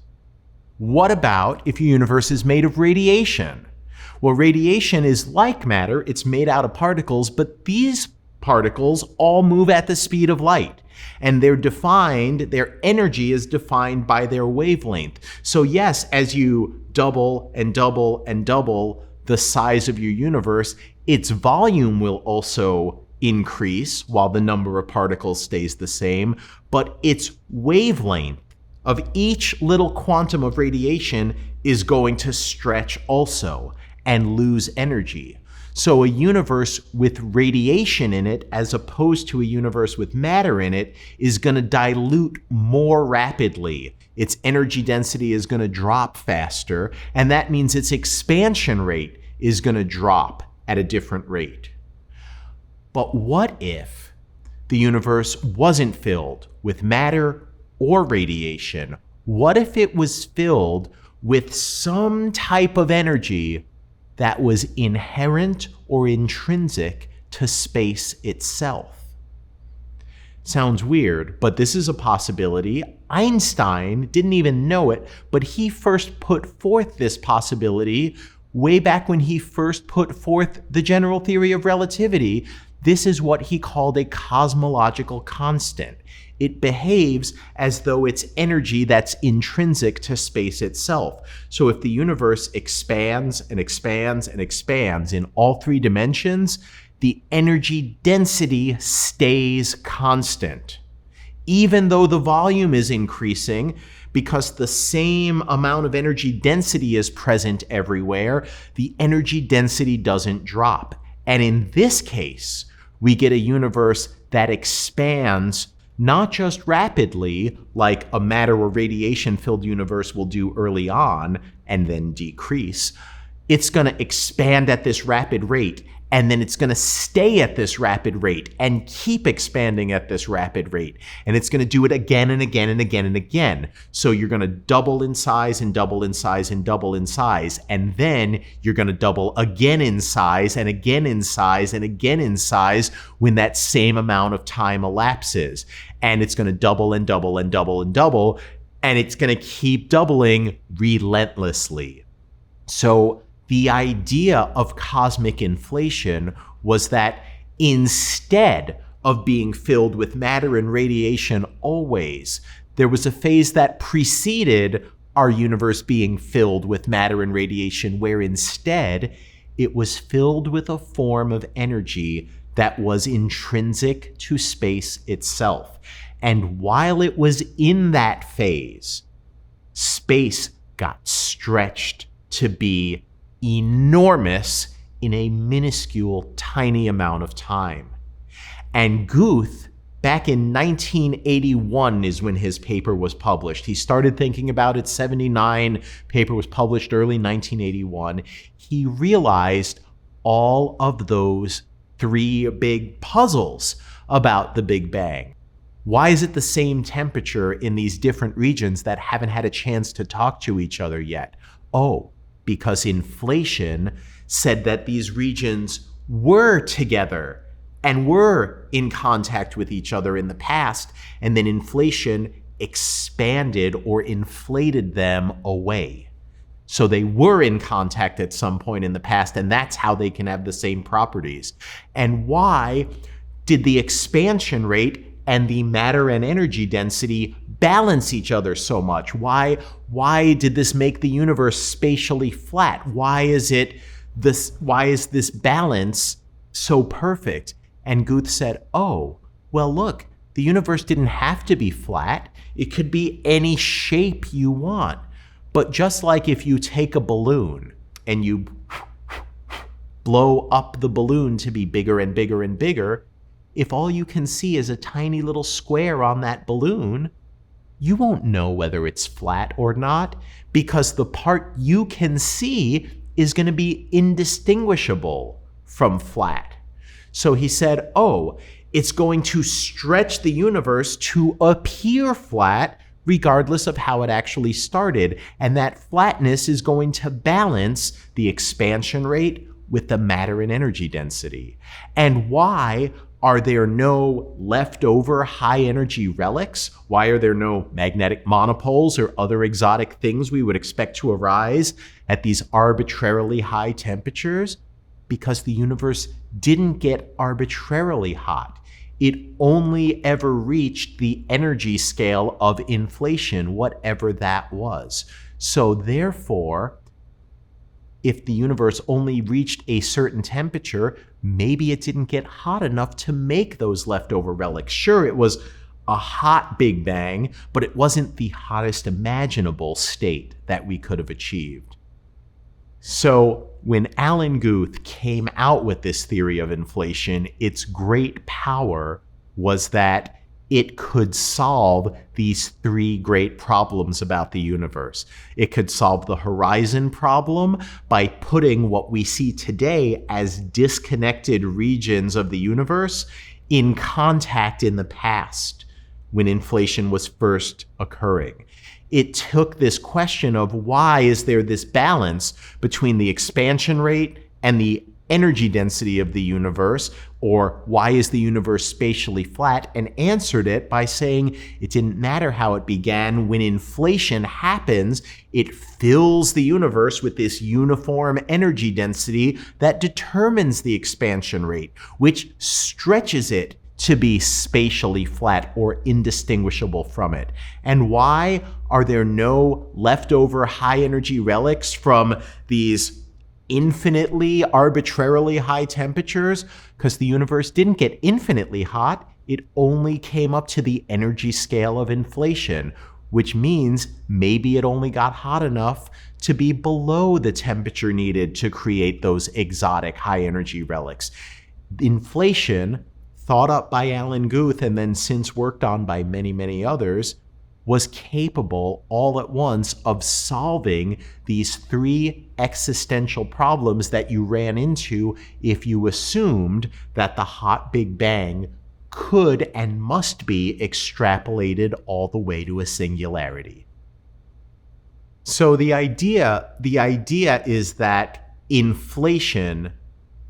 What about if your universe is made of radiation? Well, radiation is like matter. It's made out of particles, but these particles all move at the speed of light. And they're defined, their energy is defined by their wavelength. So yes, as you double and double and double the size of your universe, its volume will also increase while the number of particles stays the same, but its wavelength of each little quantum of radiation is going to stretch also and lose energy. So a universe with radiation in it, as opposed to a universe with matter in it, is going to dilute more rapidly. Its energy density is going to drop faster, and that means its expansion rate is going to drop at a different rate. But what if the universe wasn't filled with matter or radiation? What if it was filled with some type of energy that was inherent or intrinsic to space itself? Sounds weird, but this is a possibility. Einstein didn't even know it, but he first put forth this possibility way back when he first put forth the general theory of relativity. This is what he called a cosmological constant. It behaves as though it's energy that's intrinsic to space itself. So if the universe expands and expands and expands in all three dimensions, the energy density stays constant, even though the volume is increasing, because the same amount of energy density is present everywhere. The energy density doesn't drop. And in this case, we get a universe that expands not just rapidly, like a matter or radiation-filled universe will do early on and then decrease. It's going to expand at this rapid rate, and then it's going to stay at this rapid rate and keep expanding at this rapid rate. And it's going to do it again and again and again and again. So you're going to double in size and double in size and double in size. And then you're going to double again in size and again in size and again in size when that same amount of time elapses. And it's going to double and double and double and double. And it's going to keep doubling relentlessly. So the idea of cosmic inflation was that instead of being filled with matter and radiation always, there was a phase that preceded our universe being filled with matter and radiation, where instead it was filled with a form of energy that was intrinsic to space itself. And while it was in that phase, space got stretched to be enormous in a minuscule, tiny amount of time. And Guth, back in 1981 is when his paper was published. He started thinking about it 79, paper was published early 1981. He realized all of those three big puzzles about the Big Bang. Why is it the same temperature in these different regions that haven't had a chance to talk to each other yet? Oh, because inflation said that these regions were together and were in contact with each other in the past, and then inflation expanded or inflated them away. So they were in contact at some point in the past, and that's how they can have the same properties. And why did the expansion rate and the matter and energy density balance each other so much? Why did this make the universe spatially flat? Why is this balance so perfect? And Guth said, oh, well, look, the universe didn't have to be flat. It could be any shape you want. But just like if you take a balloon and you blow up the balloon to be bigger and bigger and bigger, if all you can see is a tiny little square on that balloon, you won't know whether it's flat or not, because the part you can see is going to be indistinguishable from flat. So he said, oh, it's going to stretch the universe to appear flat regardless of how it actually started. And that flatness is going to balance the expansion rate with the matter and energy density. And why are there no leftover high energy relics? Why are there no magnetic monopoles or other exotic things we would expect to arise at these arbitrarily high temperatures? Because the universe didn't get arbitrarily hot. It only ever reached the energy scale of inflation, whatever that was. So therefore, if the universe only reached a certain temperature, maybe it didn't get hot enough to make those leftover relics. Sure, it was a hot Big Bang, but it wasn't the hottest imaginable state that we could have achieved. So when Alan Guth came out with this theory of inflation, its great power was that it could solve these three great problems about the universe. It could solve the horizon problem by putting what we see today as disconnected regions of the universe in contact in the past when inflation was first occurring. It took this question of why is there this balance between the expansion rate and the energy density of the universe, or why is the universe spatially flat, and answered it by saying it didn't matter how it began. When inflation happens, it fills the universe with this uniform energy density that determines the expansion rate, which stretches it to be spatially flat or indistinguishable from it. And why are there no leftover high energy relics from these infinitely arbitrarily high temperatures? Because the universe didn't get infinitely hot. It only came up to the energy scale of inflation, which means maybe it only got hot enough to be below the temperature needed to create those exotic high energy relics. Inflation, thought up by Alan Guth and then since worked on by many, many others, was capable all at once of solving these three existential problems that you ran into if you assumed that the hot Big Bang could and must be extrapolated all the way to a singularity. So the idea is that inflation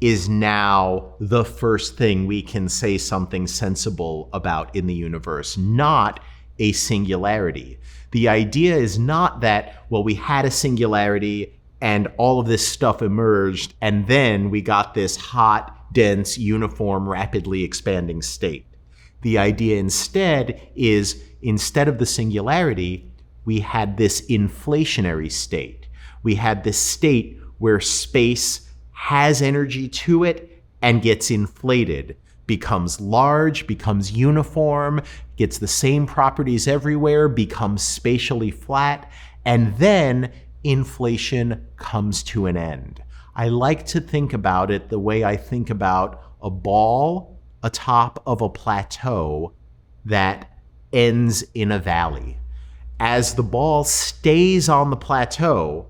is now the first thing we can say something sensible about in the universe, not a singularity. The idea is not that, well, we had a singularity and all of this stuff emerged and then we got this hot, dense, uniform, rapidly expanding state. The idea instead is, instead of the singularity, we had this inflationary state. We had this state where space has energy to it and gets inflated, becomes large, becomes uniform, gets the same properties everywhere, becomes spatially flat, and then inflation comes to an end. I like to think about it the way I think about a ball atop of a plateau that ends in a valley. As the ball stays on the plateau,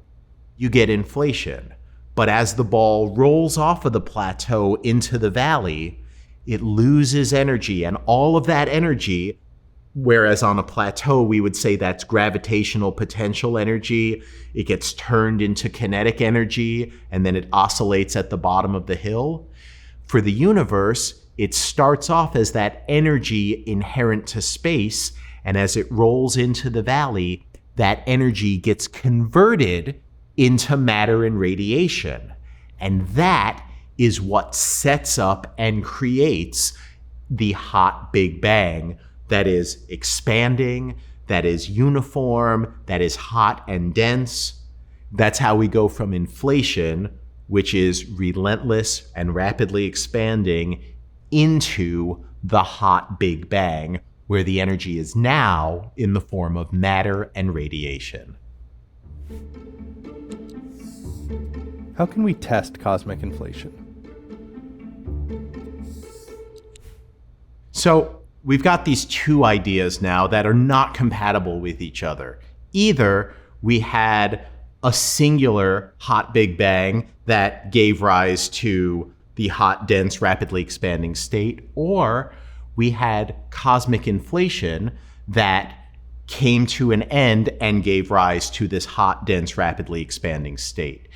you get inflation. But as the ball rolls off of the plateau into the valley, it loses energy, and all of that energy, whereas on a plateau we would say that's gravitational potential energy, it gets turned into kinetic energy, and then it oscillates at the bottom of the hill. For the universe, it starts off as that energy inherent to space, and as it rolls into the valley, that energy gets converted into matter and radiation. And that is what sets up and creates the hot Big Bang that is expanding, that is uniform, that is hot and dense. That's how we go from inflation, which is relentless and rapidly expanding, into the hot Big Bang, where the energy is now in the form of matter and radiation. How can we test cosmic inflation? So we've got these two ideas now that are not compatible with each other. Either we had a singular hot Big Bang that gave rise to the hot, dense, rapidly expanding state, or we had cosmic inflation that came to an end and gave rise to this hot, dense, rapidly expanding state.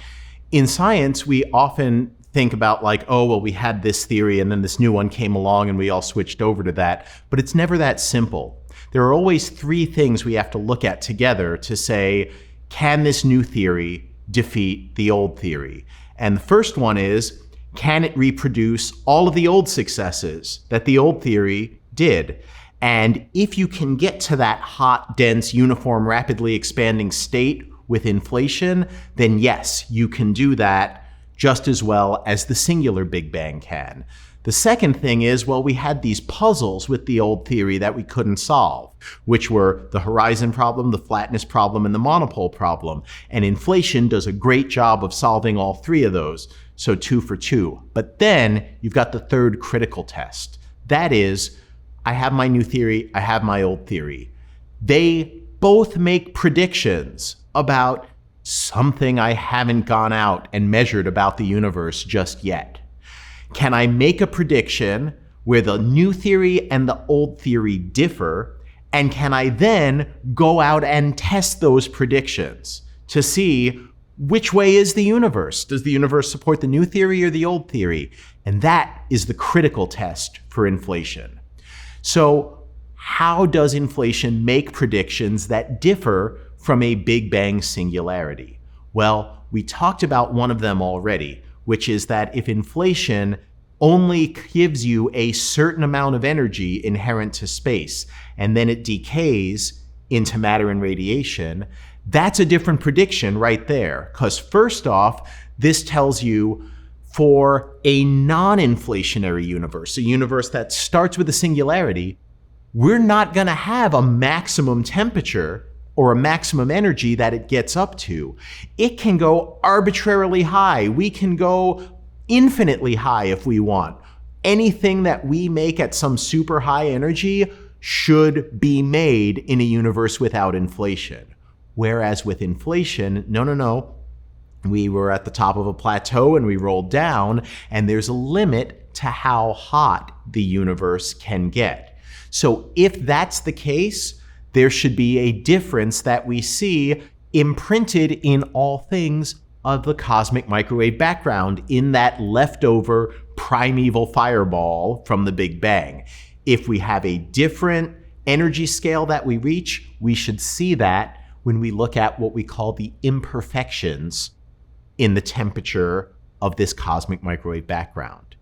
In science, we often think about like, oh, well, we had this theory and then this new one came along and we all switched over to that. But it's never that simple. There are always three things we have to look at together to say, can this new theory defeat the old theory? And the first one is, can it reproduce all of the old successes that the old theory did? And if you can get to that hot, dense, uniform, rapidly expanding state with inflation, then yes, you can do that just as well as the singular Big Bang can. The second thing is, well, we had these puzzles with the old theory that we couldn't solve, which were the horizon problem, the flatness problem, and the monopole problem. And inflation does a great job of solving all three of those. So 2 for 2. But then you've got the third critical test. That is, I have my new theory, I have my old theory. They both make predictions about something I haven't gone out and measured about the universe just yet. Can I make a prediction where the new theory and the old theory differ? And can I then go out and test those predictions to see which way is the universe? Does the universe support the new theory or the old theory? And that is the critical test for inflation. So how does inflation make predictions that differ from a Big Bang singularity? Well, we talked about one of them already, which is that if inflation only gives you a certain amount of energy inherent to space, and then it decays into matter and radiation, that's a different prediction right there. Because first off, this tells you for a non-inflationary universe, a universe that starts with a singularity, we're not going to have a maximum temperature or a maximum energy that it gets up to. It can go arbitrarily high. We can go infinitely high if we want. Anything that we make at some super high energy should be made in a universe without inflation. Whereas with inflation, no. We were at the top of a plateau and we rolled down, and there's a limit to how hot the universe can get. So if that's the case, there should be a difference that we see imprinted in all things of the cosmic microwave background in that leftover primeval fireball from the Big Bang. If we have a different energy scale that we reach, we should see that when we look at what we call the imperfections in the temperature of this cosmic microwave background.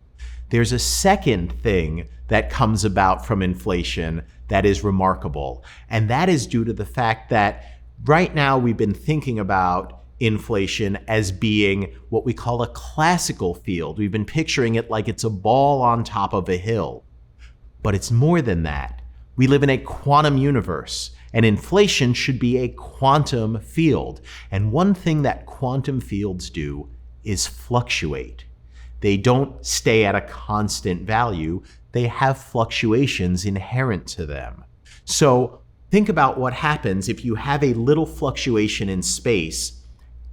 There's a second thing that comes about from inflation that is remarkable, and that is due to the fact that right now we've been thinking about inflation as being what we call a classical field. We've been picturing it like it's a ball on top of a hill, but it's more than that. We live in a quantum universe, and inflation should be a quantum field. And one thing that quantum fields do is fluctuate. They don't stay at a constant value. They have fluctuations inherent to them. So think about what happens if you have a little fluctuation in space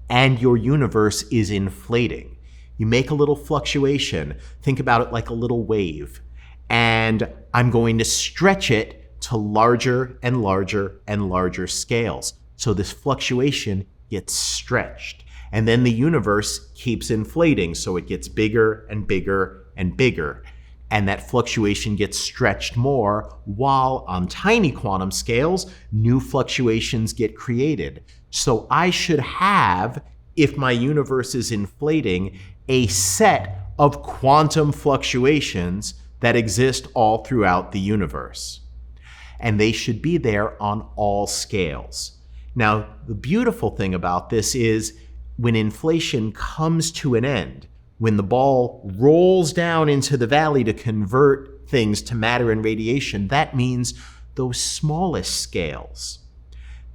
and your universe is inflating. You make a little fluctuation. Think about it like a little wave. And I'm going to stretch it to larger and larger and larger scales. So this fluctuation gets stretched. And then the universe keeps inflating, so it gets bigger and bigger and bigger. And that fluctuation gets stretched more, while on tiny quantum scales, new fluctuations get created. So I should have, if my universe is inflating, a set of quantum fluctuations that exist all throughout the universe. And they should be there on all scales. Now, the beautiful thing about this is when inflation comes to an end, when the ball rolls down into the valley to convert things to matter and radiation, that means those smallest scales,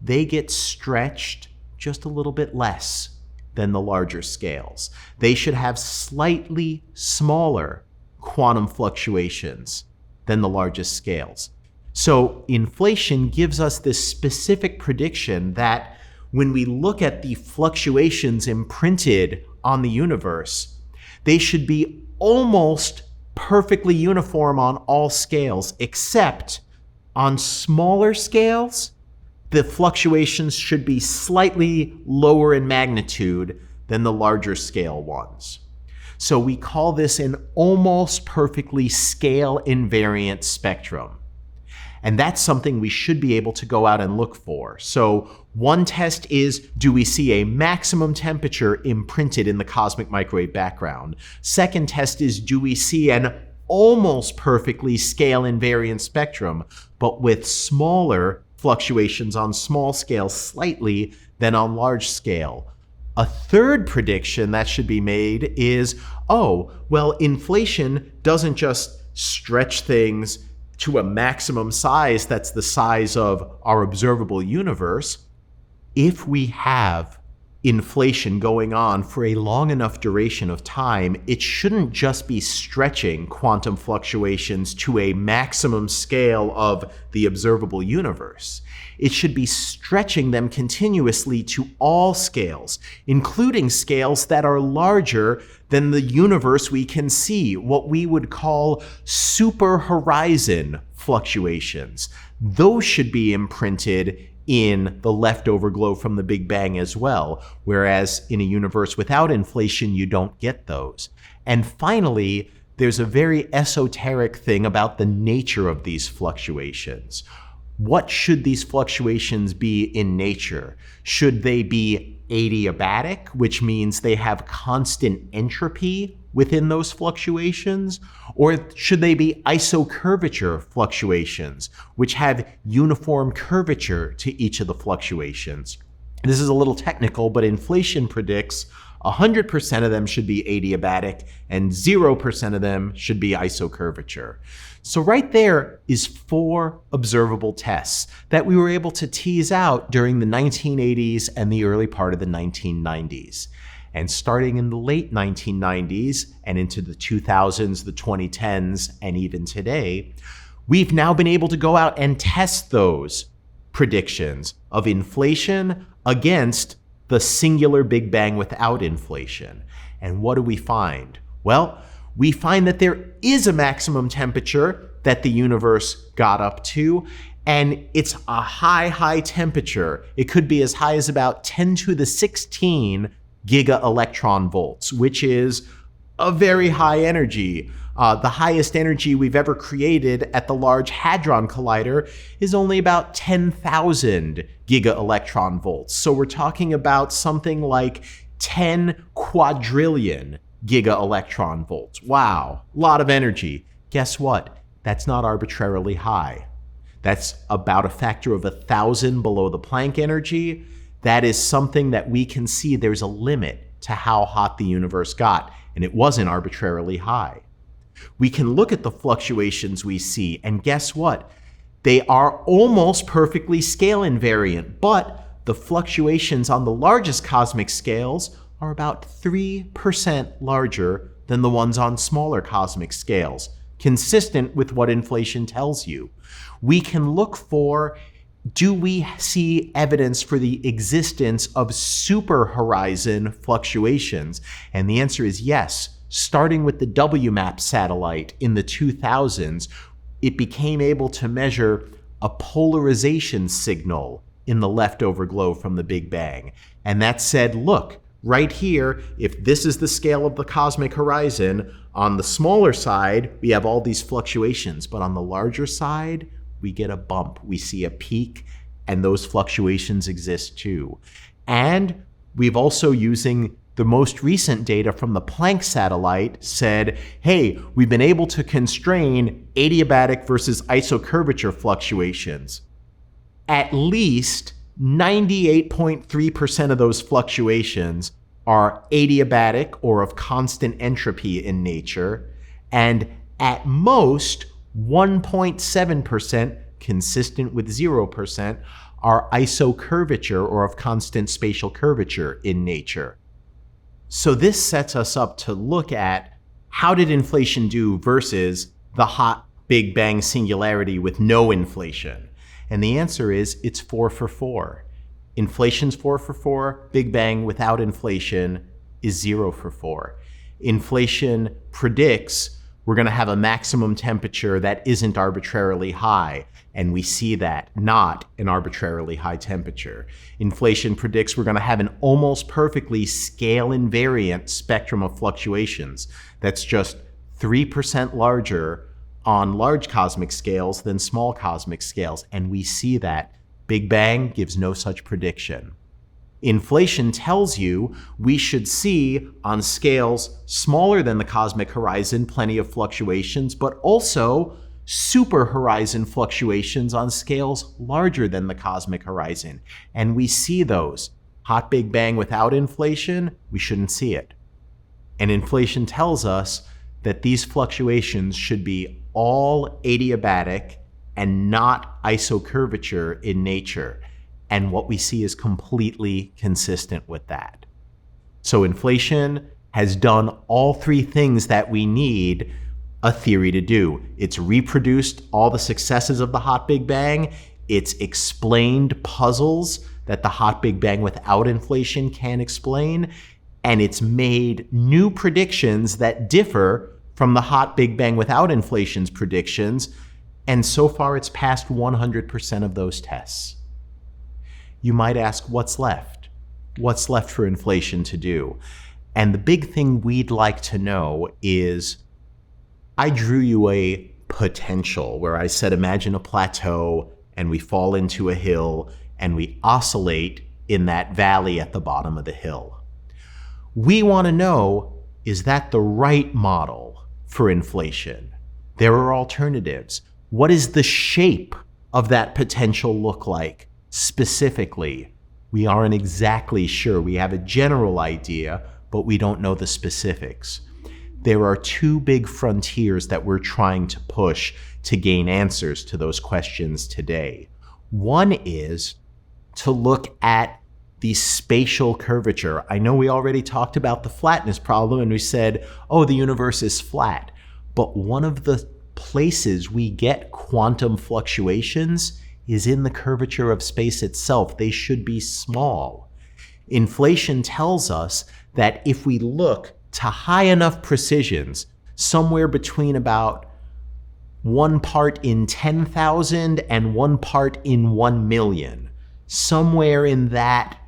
they get stretched just a little bit less than the larger scales. They should have slightly smaller quantum fluctuations than the largest scales. So inflation gives us this specific prediction that when we look at the fluctuations imprinted on the universe, they should be almost perfectly uniform on all scales, except on smaller scales, the fluctuations should be slightly lower in magnitude than the larger scale ones. So we call this an almost perfectly scale invariant spectrum. And that's something we should be able to go out and look for. So one test is, do we see a maximum temperature imprinted in the cosmic microwave background? Second test is, do we see an almost perfectly scale invariant spectrum, but with smaller fluctuations on small scale slightly than on large scale? A third prediction that should be made is, inflation doesn't just stretch things to a maximum size that's the size of our observable universe. If we have inflation going on for a long enough duration of time, it shouldn't just be stretching quantum fluctuations to a maximum scale of the observable universe. It should be stretching them continuously to all scales, including scales that are larger than the universe we can see, what we would call super horizon fluctuations. Those should be imprinted in the leftover glow from the Big Bang as well, whereas in a universe without inflation, you don't get those. And finally, there's a very esoteric thing about the nature of these fluctuations. What should these fluctuations be in nature? Should they be adiabatic, which means they have constant entropy within those fluctuations? Or should they be isocurvature fluctuations, which have uniform curvature to each of the fluctuations? This is a little technical, but inflation predicts 100% of them should be adiabatic and 0% of them should be isocurvature. So right there is 4 observable tests that we were able to tease out during the 1980s and the early part of the 1990s. And starting in the late 1990s and into the 2000s, the 2010s, and even today, We've now been able to go out and test those predictions of inflation against the singular Big Bang without inflation. And what do we find? Well, we find that there is a maximum temperature that the universe got up to, and it's a high temperature. It could be as high as about 10 to the 16 giga electron volts, which is a very high energy. The highest energy we've ever created at the Large Hadron Collider is only about 10,000 giga electron volts. So we're talking about something like 10 quadrillion giga electron volts. Wow, a lot of energy. Guess what? That's not arbitrarily high. That's about a factor of 1,000 below the Planck energy. That is something that we can see there's a limit to how hot the universe got, and it wasn't arbitrarily high. We can look at the fluctuations we see, and guess what? They are almost perfectly scale invariant, but the fluctuations on the largest cosmic scales are about 3% larger than the ones on smaller cosmic scales, consistent with what inflation tells you. We can look for, do we see evidence for the existence of super horizon fluctuations? And the answer is yes. Starting with the WMAP satellite in the 2000s, it became able to measure a polarization signal in the leftover glow from the Big Bang. And that said, look, right here, if this is the scale of the cosmic horizon, on the smaller side, we have all these fluctuations, but on the larger side, we get a bump. We see a peak, and those fluctuations exist too. And we've also, using the most recent data from the Planck satellite, said, hey, we've been able to constrain adiabatic versus isocurvature fluctuations. At least 98.3% of those fluctuations are adiabatic or of constant entropy in nature, and at most 1.7%, consistent with 0%, are isocurvature or of constant spatial curvature in nature. So this sets us up to look at how did inflation do versus the hot Big Bang singularity with no inflation. And the answer is it's 4 for 4. Inflation's 4 for 4. Big Bang without inflation is 0 for 4. Inflation predicts we're going to have a maximum temperature that isn't arbitrarily high, and we see that, not an arbitrarily high temperature. Inflation predicts we're going to have an almost perfectly scale invariant spectrum of fluctuations that's just 3% larger on large cosmic scales than small cosmic scales, and we see that. Big Bang gives no such prediction. Inflation tells you we should see on scales smaller than the cosmic horizon plenty of fluctuations, but also super horizon fluctuations on scales larger than the cosmic horizon. And we see those. Hot Big Bang without inflation, we shouldn't see it. And inflation tells us that these fluctuations should be all adiabatic and not isocurvature in nature. And what we see is completely consistent with that. So inflation has done all three things that we need a theory to do. It's reproduced all the successes of the hot Big Bang. It's explained puzzles that the hot Big Bang without inflation can't explain. And it's made new predictions that differ from the hot Big Bang without inflation's predictions. And so far, it's passed 100% of those tests. You might ask, what's left? What's left for inflation to do? And the big thing we'd like to know is, I drew you a potential where I said, imagine a plateau and we fall into a hill and we oscillate in that valley at the bottom of the hill. We want to know, is that the right model for inflation? There are alternatives. What does the shape of that potential look like? Specifically, we aren't exactly sure. We have a general idea, but we don't know the specifics. There are two big frontiers that we're trying to push to gain answers to those questions today. One is to look at the spatial curvature. I know we already talked about the flatness problem and we said, oh, the universe is flat. But one of the places we get quantum fluctuations is in the curvature of space itself. They should be small. Inflation tells us that if we look to high enough precisions, somewhere between about 1 part in 10,000 and 1 part in 1 million, somewhere in that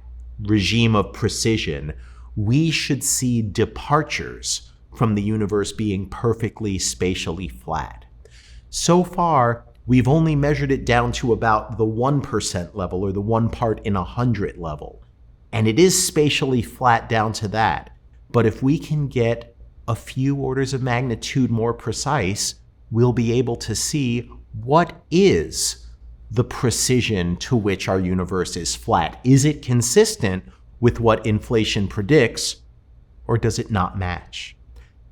regime of precision, we should see departures from the universe being perfectly spatially flat. So far, we've only measured it down to about the 1% level, or the 1 part in 100 level. And it is spatially flat down to that. But if we can get a few orders of magnitude more precise, we'll be able to see what is the precision to which our universe is flat. Is it consistent with what inflation predicts, or does it not match?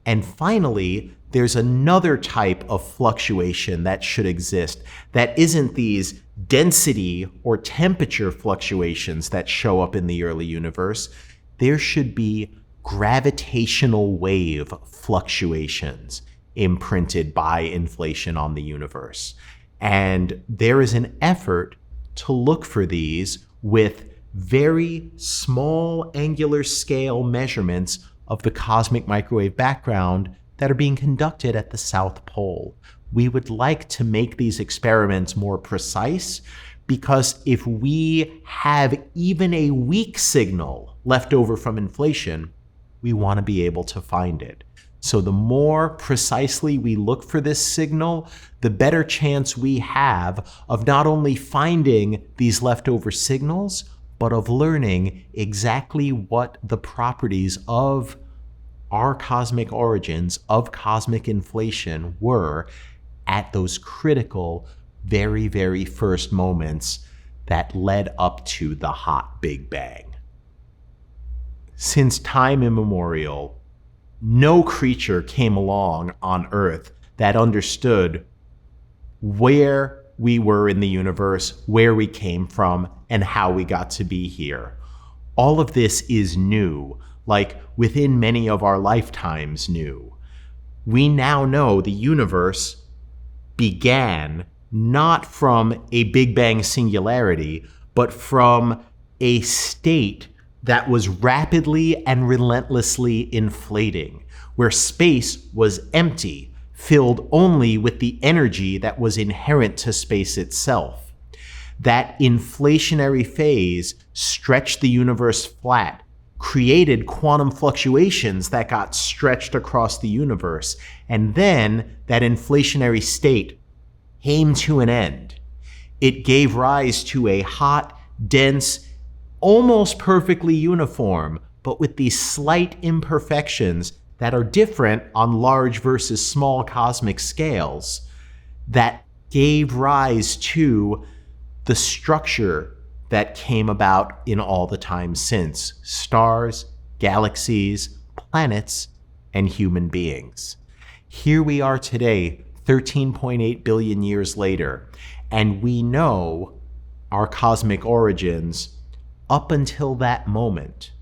And finally, there's another type of fluctuation that should exist that isn't these density or temperature fluctuations that show up in the early universe. There should be gravitational wave fluctuations imprinted by inflation on the universe. And there is an effort to look for these with very small angular scale measurements of the cosmic microwave background that are being conducted at the South Pole. We would like to make these experiments more precise, because if we have even a weak signal left over from inflation, we want to be able to find it. So the more precisely we look for this signal, the better chance we have of not only finding these leftover signals, but of learning exactly what the properties of our cosmic origins, of cosmic inflation, were at those critical, very, very first moments that led up to the hot Big Bang. Since time immemorial, no creature came along on Earth that understood where we were in the universe, where we came from, and how we got to be here. All of this is new, like within many of our lifetimes new. We now know the universe began not from a Big Bang singularity, but from a state that was rapidly and relentlessly inflating, where space was empty, filled only with the energy that was inherent to space itself. That inflationary phase stretched the universe flat, created quantum fluctuations that got stretched across the universe, and then that inflationary state came to an end. It gave rise to a hot, dense, almost perfectly uniform, but with these slight imperfections that are different on large versus small cosmic scales, that gave rise to the structure that came about in all the time since: stars, galaxies, planets, and human beings. Here we are today, 13.8 billion years later, and we know our cosmic origins up until that moment.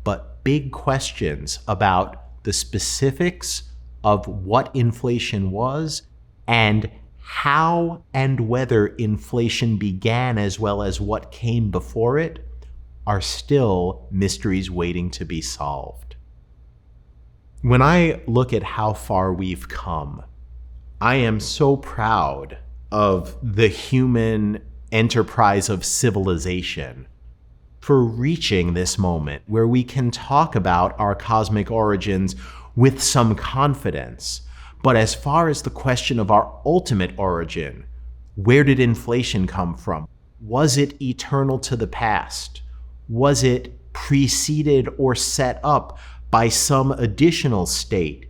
But big questions about the specifics of what inflation was and how and whether inflation began, as well as what came before it, are still mysteries waiting to be solved. When I look at how far we've come, I am so proud of the human enterprise of civilization for reaching this moment where we can talk about our cosmic origins with some confidence. But as far as the question of our ultimate origin, where did inflation come from? Was it eternal to the past? Was it preceded or set up by some additional state?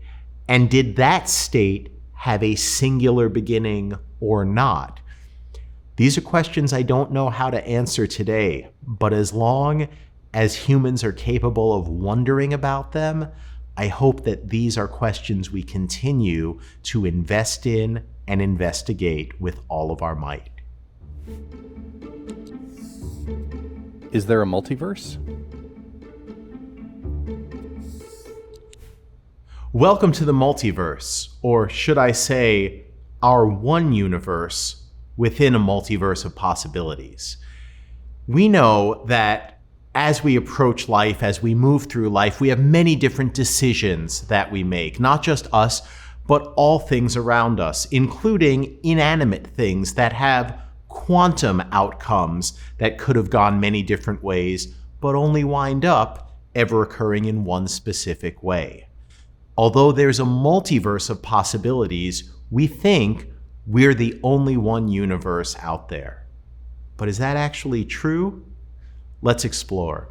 And did that state have a singular beginning or not? These are questions I don't know how to answer today, but as long as humans are capable of wondering about them, I hope that these are questions we continue to invest in and investigate with all of our might. Is there a multiverse? Welcome to the multiverse, or should I say, our one universe within a multiverse of possibilities. We know that as we approach life, as we move through life, we have many different decisions that we make, not just us, but all things around us, including inanimate things that have quantum outcomes that could have gone many different ways, but only wind up ever occurring in one specific way. Although there's a multiverse of possibilities, we think we're the only one universe out there. But is that actually true? Let's explore.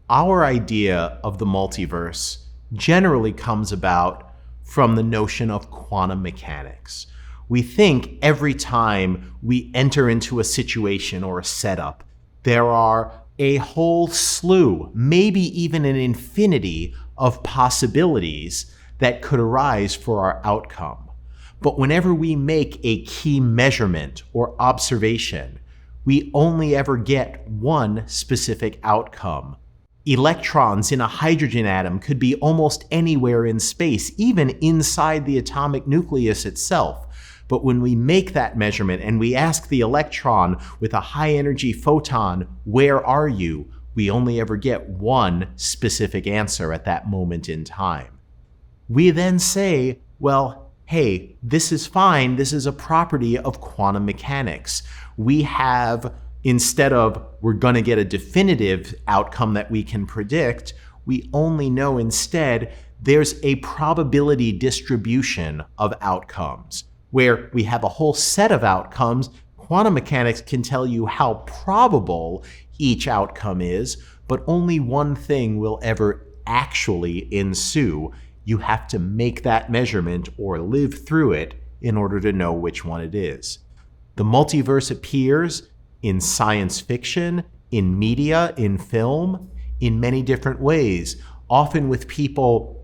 Our idea of the multiverse generally comes about from the notion of quantum mechanics. We think every time we enter into a situation or a setup, there are a whole slew, maybe even an infinity of possibilities that could arise for our outcome. But whenever we make a key measurement or observation, we only ever get one specific outcome. Electrons in a hydrogen atom could be almost anywhere in space, even inside the atomic nucleus itself. But when we make that measurement and we ask the electron with a high energy photon, where are you? We only ever get one specific answer at that moment in time. We then say, well, hey, this is fine. This is a property of quantum mechanics. We have, instead of we're going to get a definitive outcome that we can predict, we only know instead there's a probability distribution of outcomes where we have a whole set of outcomes. Quantum mechanics can tell you how probable each outcome is, but only one thing will ever actually ensue. You have to make that measurement or live through it in order to know which one it is. The multiverse appears in science fiction, in media, in film, in many different ways, often with people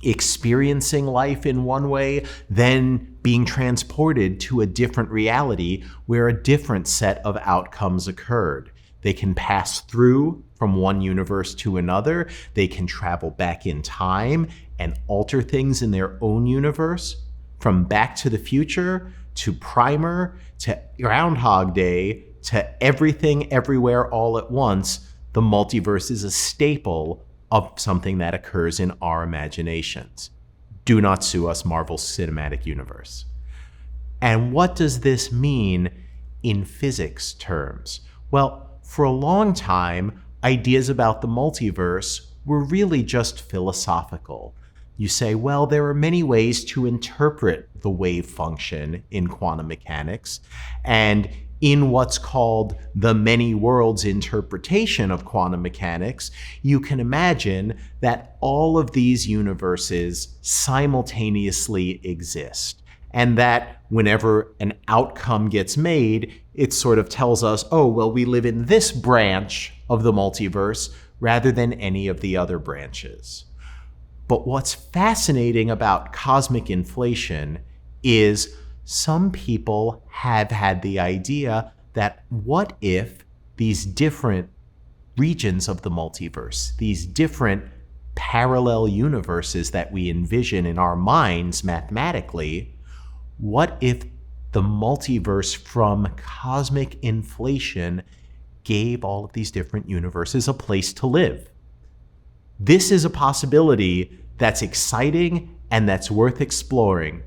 experiencing life in one way, then being transported to a different reality where a different set of outcomes occurred. They can pass through from one universe to another. They can travel back in time and alter things in their own universe. From Back to the Future to Primer to Groundhog Day to Everything Everywhere All at Once, the multiverse is a staple of something that occurs in our imaginations. Do not sue us, Marvel Cinematic Universe. And what does this mean in physics terms? Well, for a long time, ideas about the multiverse were really just philosophical. You say, well, there are many ways to interpret the wave function in quantum mechanics, and in what's called the many worlds interpretation of quantum mechanics, you can imagine that all of these universes simultaneously exist, and that whenever an outcome gets made, it sort of tells us, oh, well, we live in this branch of the multiverse rather than any of the other branches. But what's fascinating about cosmic inflation is some people have had the idea that what if these different regions of the multiverse, these different parallel universes that we envision in our minds mathematically, what if the multiverse from cosmic inflation gave all of these different universes a place to live? This is a possibility that's exciting and that's worth exploring.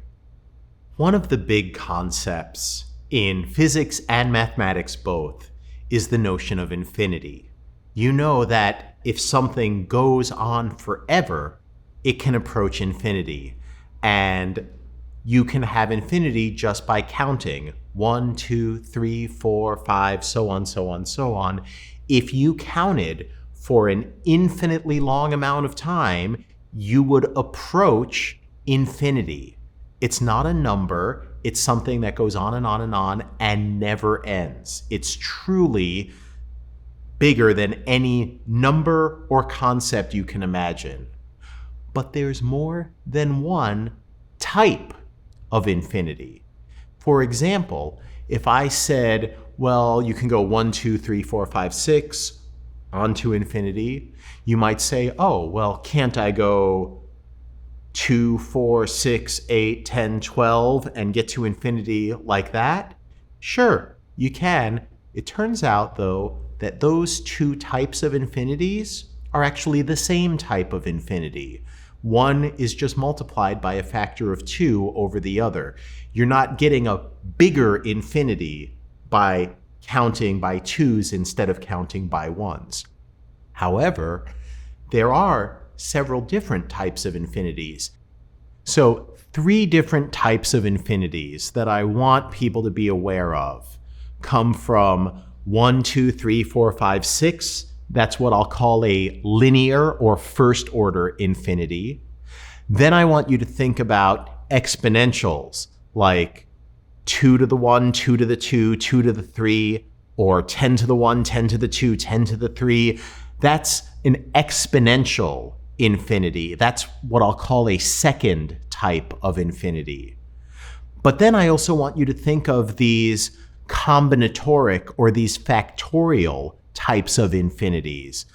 One of the big concepts in physics and mathematics both is the notion of infinity. You know that if something goes on forever, it can approach infinity. And you can have infinity just by counting 1, 2, 3, 4, 5, so on, so on, so on. If you counted for an infinitely long amount of time, you would approach infinity. It's not a number, it's something that goes on and on and on and never ends. It's truly bigger than any number or concept you can imagine. But there's more than one type of infinity. For example, if I said, well, you can go 1, 2, 3, 4, 5, 6 on to infinity, you might say, oh, well, can't I go 2, 4, 6, 8, 10, 12, and get to infinity like that? Sure, you can. It turns out, though, that those two types of infinities are actually the same type of infinity. One is just multiplied by a factor of 2 over the other. You're not getting a bigger infinity by counting by 2s instead of counting by 1s. However, there are several different types of infinities. So 3 different types of infinities that I want people to be aware of come from 1, 2, 3, 4, 5, 6. That's what I'll call a linear or first order infinity. Then I want you to think about exponentials like 2 to the 1, 2 to the 2, 2 to the 3, or 10 to the 1, 10 to the 2, 10 to the 3. That's an exponential infinity. That's what I'll call a second type of infinity. But then I also want you to think of these combinatoric or these factorial types of infinities.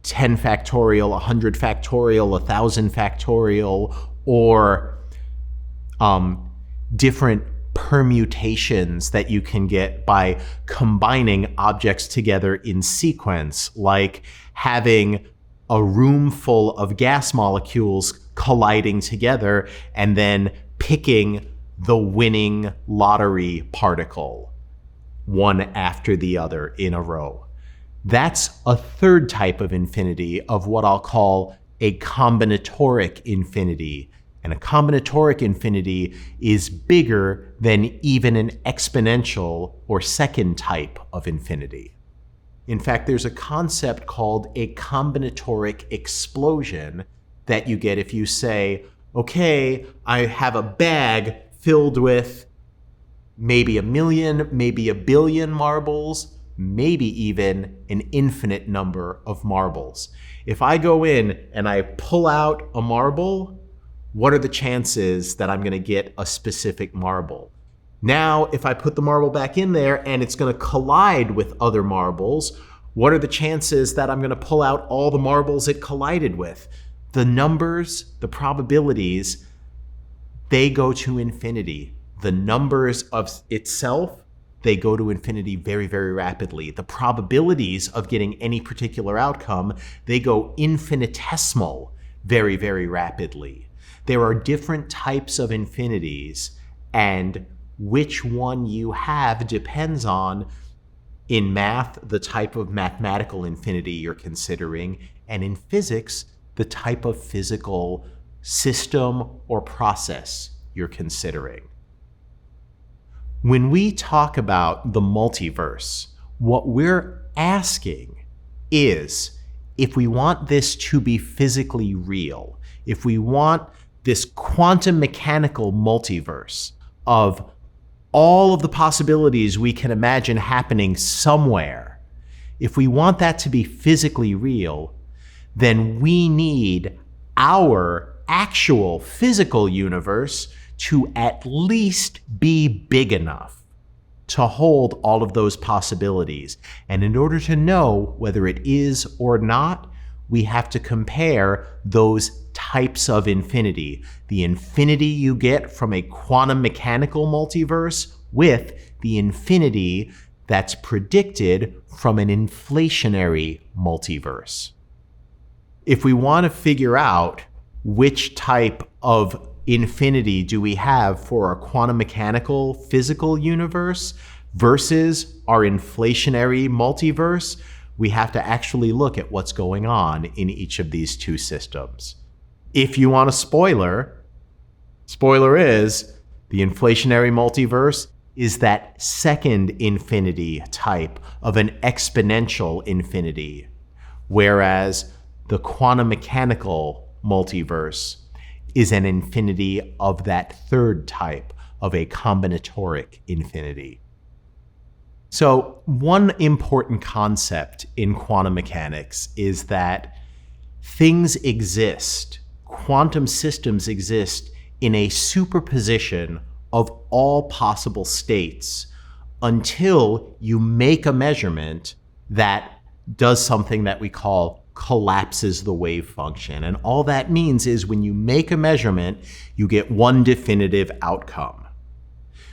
10 factorial, 100 factorial, 1,000 factorial, or different permutations that you can get by combining objects together in sequence, like having a room full of gas molecules colliding together and then picking the winning lottery particle, one after the other in a row. That's a third type of infinity of what I'll call a combinatoric infinity. And a combinatoric infinity is bigger than even an exponential or second type of infinity. In fact, there's a concept called a combinatoric explosion that you get if you say, okay, I have a bag filled with maybe 1 million, maybe 1 billion marbles, maybe even an infinite number of marbles. If I go in and I pull out a marble, what are the chances that I'm going to get a specific marble? Now, if I put the marble back in there and it's going to collide with other marbles, what are the chances that I'm going to pull out all the marbles it collided with? The numbers, the probabilities, they go to infinity. The numbers of itself, they go to infinity very, very rapidly. The probabilities of getting any particular outcome, they go infinitesimal very, very rapidly. There are different types of infinities, and which one you have depends on, in math, the type of mathematical infinity you're considering, and in physics, the type of physical system or process you're considering. When we talk about the multiverse, what we're asking is, if we want this to be physically real, if we want this quantum mechanical multiverse of all of the possibilities we can imagine happening somewhere, if we want that to be physically real, then we need our actual physical universe to at least be big enough to hold all of those possibilities. And in order to know whether it is or not, we have to compare those types of infinity. The infinity you get from a quantum mechanical multiverse with the infinity that's predicted from an inflationary multiverse. If we want to figure out which type of infinity do we have for our quantum mechanical physical universe versus our inflationary multiverse, we have to actually look at what's going on in each of these two systems. If you want a spoiler is the inflationary multiverse is that second infinity type of an exponential infinity, whereas the quantum mechanical multiverse is an infinity of that third type of a combinatoric infinity. So one important concept in quantum mechanics is that things exist, quantum systems exist in a superposition of all possible states until you make a measurement that does something that we call collapses the wave function. And all that means is when you make a measurement, you get one definitive outcome.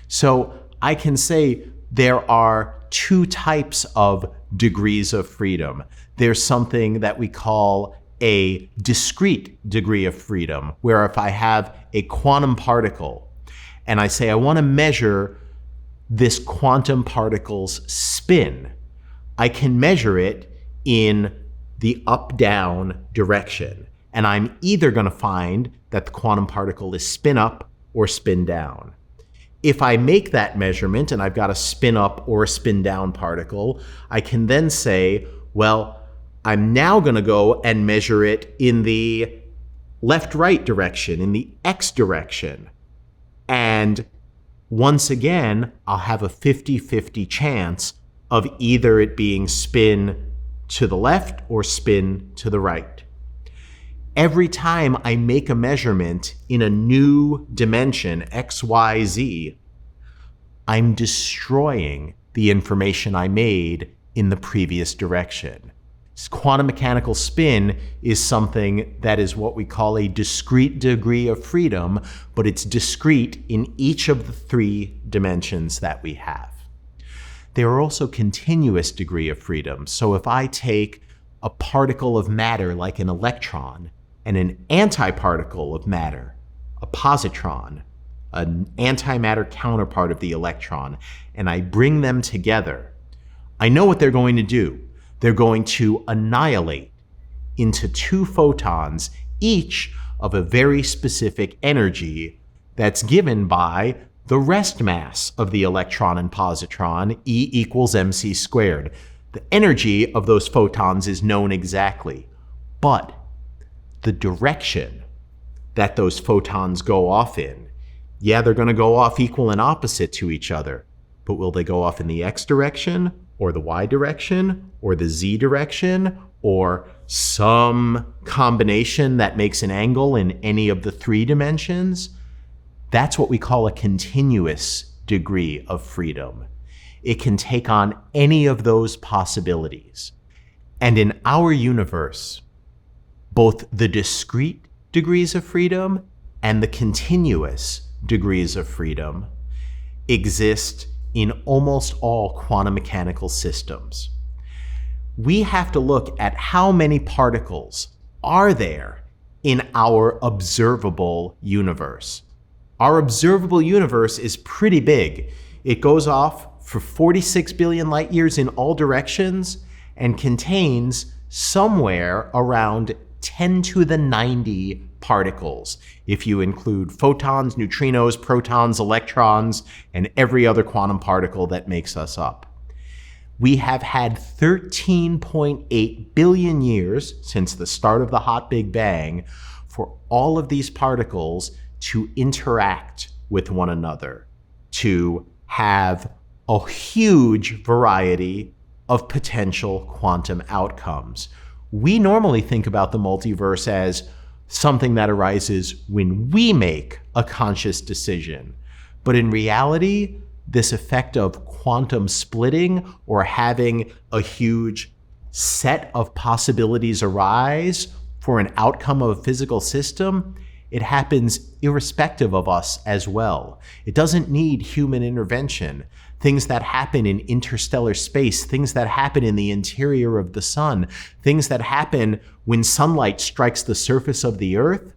So I can say there are two types of degrees of freedom. There's something that we call a discrete degree of freedom, where if I have a quantum particle and I say I want to measure this quantum particle's spin, I can measure it in the up-down direction. And I'm either going to find that the quantum particle is spin up or spin down. If I make that measurement and I've got a spin up or a spin down particle, I can then say, well, I'm now going to go and measure it in the left-right direction, in the x direction. And once again, I'll have a 50-50 chance of either it being spin to the left or spin to the right. Every time I make a measurement in a new dimension, x, y, z, I'm destroying the information I made in the previous direction. Quantum mechanical spin is something that is what we call a discrete degree of freedom, but it's discrete in each of the three dimensions that we have. There are also continuous degree of freedom. So if I take a particle of matter like an electron and an antiparticle of matter, a positron, an antimatter counterpart of the electron, and I bring them together, I know what they're going to do. They're going to annihilate into two photons, each of a very specific energy that's given by the rest mass of the electron and positron, E equals mc squared. The energy of those photons is known exactly, but the direction that those photons go off in, yeah, they're going to go off equal and opposite to each other, but will they go off in the x direction, or the y direction, or the z direction, or some combination that makes an angle in any of the three dimensions? That's what we call a continuous degree of freedom. It can take on any of those possibilities. And in our universe, both the discrete degrees of freedom and the continuous degrees of freedom exist in almost all quantum mechanical systems. We have to look at how many particles are there in our observable universe. Our observable universe is pretty big. It goes off for 46 billion light years in all directions and contains somewhere around 10 to the 90 particles, if you include photons, neutrinos, protons, electrons, and every other quantum particle that makes us up. We have had 13.8 billion years since the start of the hot Big Bang for all of these particles to interact with one another, to have a huge variety of potential quantum outcomes. We normally think about the multiverse as something that arises when we make a conscious decision. But in reality, this effect of quantum splitting or having a huge set of possibilities arise for an outcome of a physical system, it happens irrespective of us as well. It doesn't need human intervention. Things that happen in interstellar space, things that happen in the interior of the sun, things that happen when sunlight strikes the surface of the earth,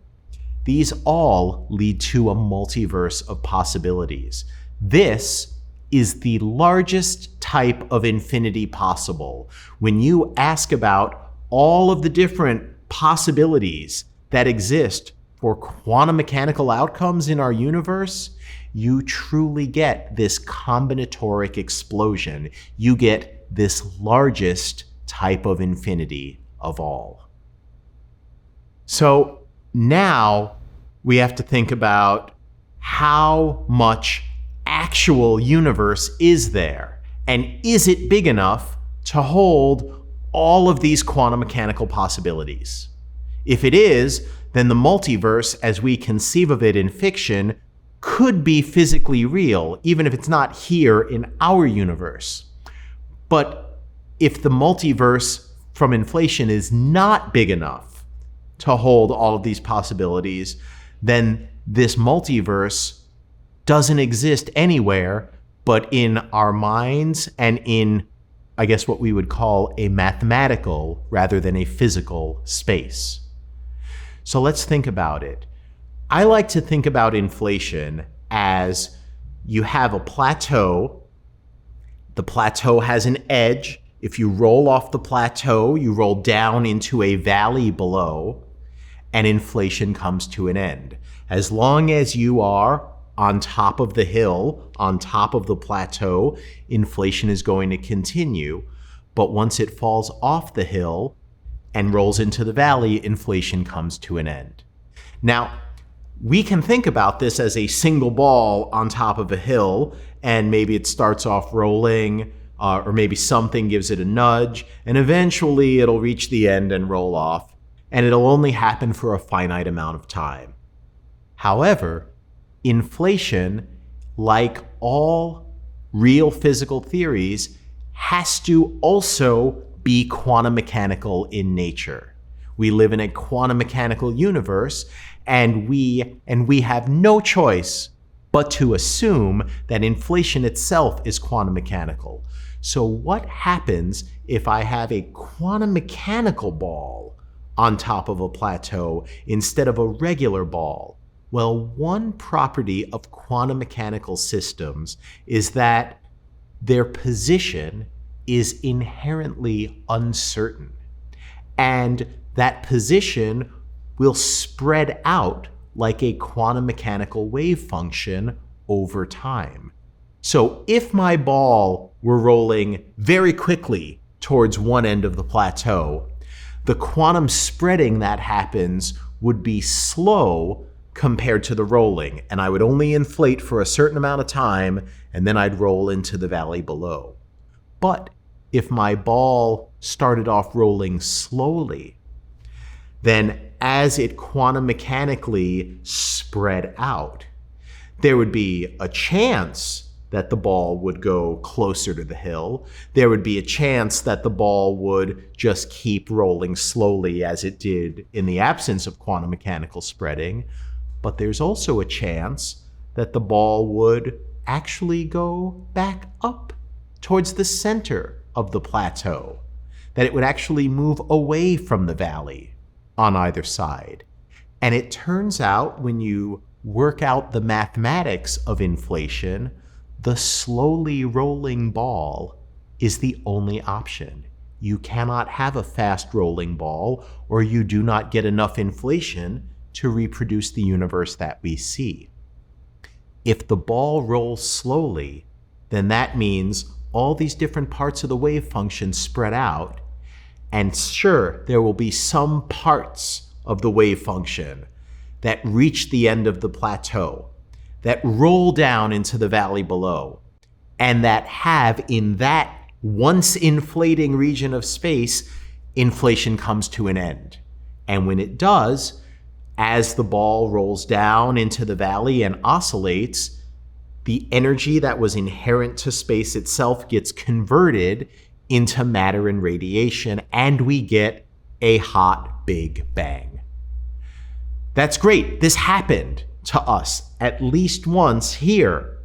these all lead to a multiverse of possibilities. This is the largest type of infinity possible. When you ask about all of the different possibilities that exist for quantum mechanical outcomes in our universe, you truly get this combinatoric explosion. You get this largest type of infinity of all. So now we have to think about how much actual universe is there, and is it big enough to hold all of these quantum mechanical possibilities? If it is, then the multiverse, as we conceive of it in fiction, could be physically real, even if it's not here in our universe. But if the multiverse from inflation is not big enough to hold all of these possibilities, then this multiverse doesn't exist anywhere but in our minds and in, I guess, what we would call a mathematical rather than a physical space. So let's think about it. I like to think about inflation as you have a plateau. The plateau has an edge. If you roll off the plateau, you roll down into a valley below, and inflation comes to an end. As long as you are on top of the hill, on top of the plateau, inflation is going to continue. But once it falls off the hill and rolls into the valley, inflation comes to an end. Now, we can think about this as a single ball on top of a hill, and maybe it starts off rolling, or maybe something gives it a nudge, and eventually it'll reach the end and roll off, and it'll only happen for a finite amount of time. However, inflation, like all real physical theories, has to also be quantum mechanical in nature. We live in a quantum mechanical universe, and we have no choice but to assume that inflation itself is quantum mechanical. So what happens if I have a quantum mechanical ball on top of a plateau instead of a regular ball? Well, one property of quantum mechanical systems is that their position is inherently uncertain, and that position will spread out like a quantum mechanical wave function over time. So if my ball were rolling very quickly towards one end of the plateau, the quantum spreading that happens would be slow compared to the rolling, and I would only inflate for a certain amount of time, and then I'd roll into the valley below. But if my ball started off rolling slowly, then as it quantum mechanically spread out, there would be a chance that the ball would go closer to the hill. There would be a chance that the ball would just keep rolling slowly as it did in the absence of quantum mechanical spreading. But there's also a chance that the ball would actually go back up towards the center of the plateau, that it would actually move away from the valley on either side. And it turns out when you work out the mathematics of inflation, the slowly rolling ball is the only option. You cannot have a fast rolling ball, or you do not get enough inflation to reproduce the universe that we see. If the ball rolls slowly, then that means all these different parts of the wave function spread out, and sure, there will be some parts of the wave function that reach the end of the plateau, that roll down into the valley below, and that have in that once inflating region of space, inflation comes to an end. And when it does, as the ball rolls down into the valley and oscillates, the energy that was inherent to space itself gets converted into matter and radiation, and we get a hot Big Bang. That's great. This happened to us at least once here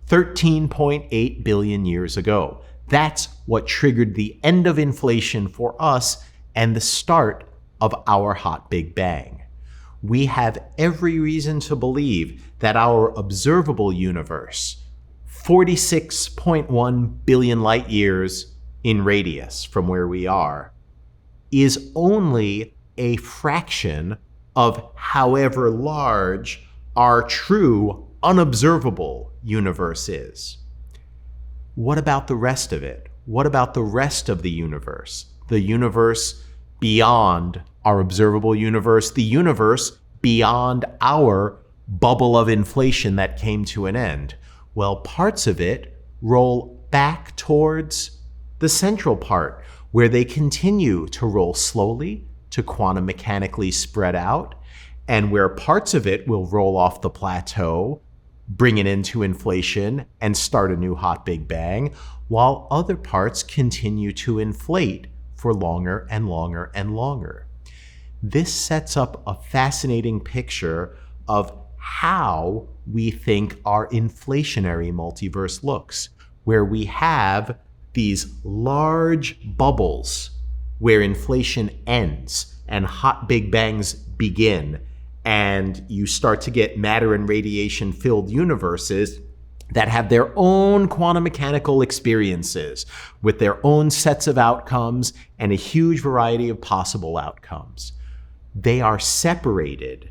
13.8 billion years ago. That's what triggered the end of inflation for us and the start of our hot Big Bang. We have every reason to believe that our observable universe, 46.1 billion light years in radius from where we are, is only a fraction of however large our true unobservable universe is. What about the rest of it? What about the rest of the universe? The universe beyond our observable universe, the universe beyond our bubble of inflation that came to an end? Well, parts of it roll back towards the central part, where they continue to roll slowly to quantum mechanically spread out, and where parts of it will roll off the plateau, bring it into inflation, and start a new hot Big Bang, while other parts continue to inflate for longer and longer and longer. This sets up a fascinating picture of how we think our inflationary multiverse looks, where we have these large bubbles where inflation ends and hot big bangs begin, and you start to get matter and radiation filled universes that have their own quantum mechanical experiences with their own sets of outcomes and a huge variety of possible outcomes. They are separated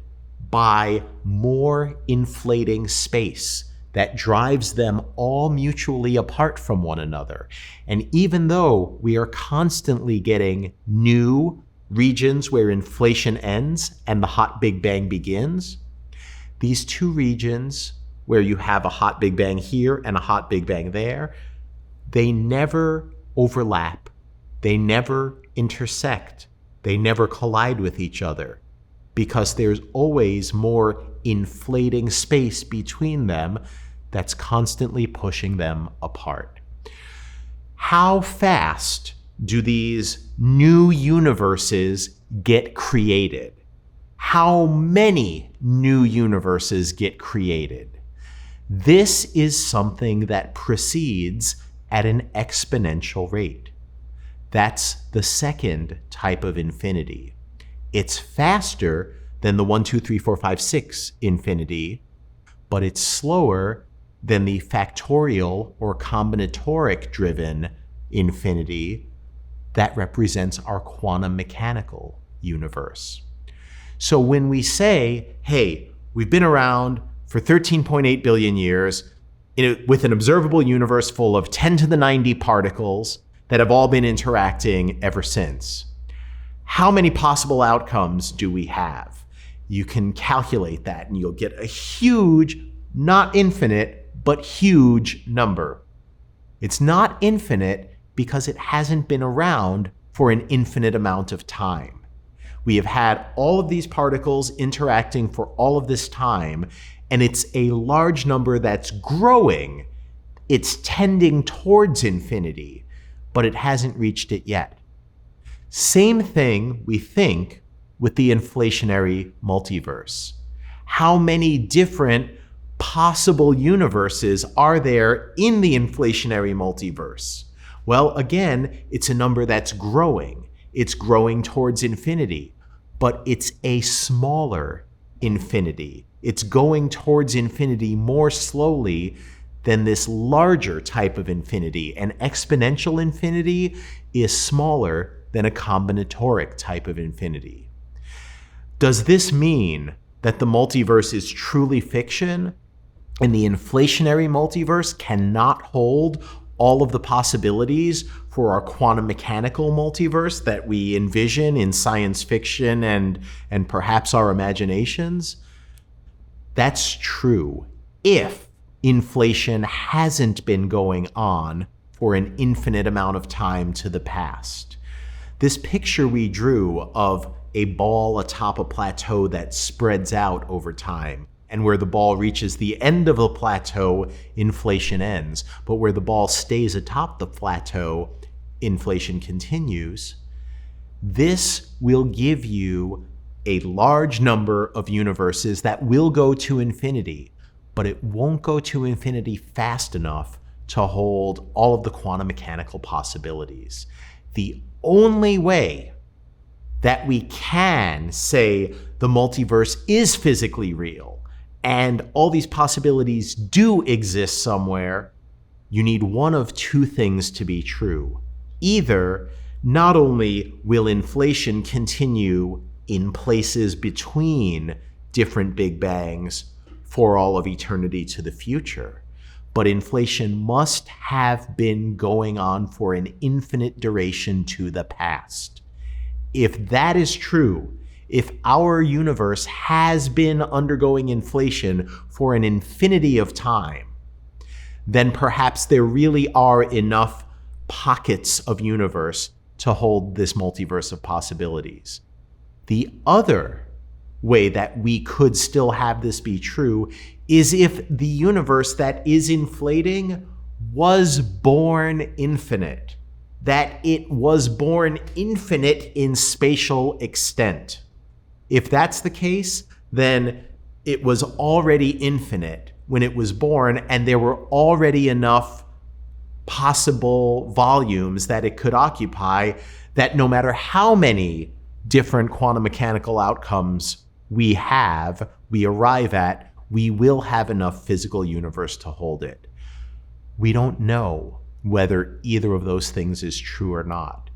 by more inflating space that drives them all mutually apart from one another. And even though we are constantly getting new regions where inflation ends and the hot Big Bang begins, these two regions where you have a hot Big Bang here and a hot Big Bang there, they never overlap. They never intersect. They never collide with each other because there's always more inflating space between them that's constantly pushing them apart. How fast do these new universes get created? How many new universes get created? This is something that proceeds at an exponential rate. That's the second type of infinity. It's faster than the 1, 2, 3, 4, 5, 6 infinity, but it's slower than the factorial or combinatoric driven infinity that represents our quantum mechanical universe. So when we say, hey, we've been around for 13.8 billion years with an observable universe full of 10 to the 90 particles that have all been interacting ever since, how many possible outcomes do we have? You can calculate that and you'll get a huge, not infinite, but huge number. It's not infinite because it hasn't been around for an infinite amount of time. We have had all of these particles interacting for all of this time, and it's a large number that's growing. It's tending towards infinity, but it hasn't reached it yet. Same thing, we think, with the inflationary multiverse. How many different possible universes are there in the inflationary multiverse? Well, again, it's a number that's growing. It's growing towards infinity, but it's a smaller infinity. It's going towards infinity more slowly than this larger type of infinity. An exponential infinity is smaller than a combinatoric type of infinity. Does this mean that the multiverse is truly fiction and the inflationary multiverse cannot hold all of the possibilities for our quantum mechanical multiverse that we envision in science fiction and perhaps our imaginations? That's true if inflation hasn't been going on for an infinite amount of time to the past. This picture we drew of a ball atop a plateau that spreads out over time, and where the ball reaches the end of the plateau, inflation ends. But where the ball stays atop the plateau, inflation continues. This will give you a large number of universes that will go to infinity, but it won't go to infinity fast enough to hold all of the quantum mechanical possibilities. The only way that we can say the multiverse is physically real and all these possibilities do exist somewhere, you need one of two things to be true. Either not only will inflation continue in places between different Big Bangs for all of eternity to the future, but inflation must have been going on for an infinite duration to the past. If that is true, if our universe has been undergoing inflation for an infinity of time, then perhaps there really are enough pockets of universe to hold this multiverse of possibilities. The other way that we could still have this be true is if the universe that is inflating was born infinite. that it was born infinite in spatial extent. If that's the case, then it was already infinite when it was born, and there were already enough possible volumes that it could occupy that no matter how many different quantum mechanical outcomes we arrive at, we will have enough physical universe to hold it. We don't know whether either of those things is true or not.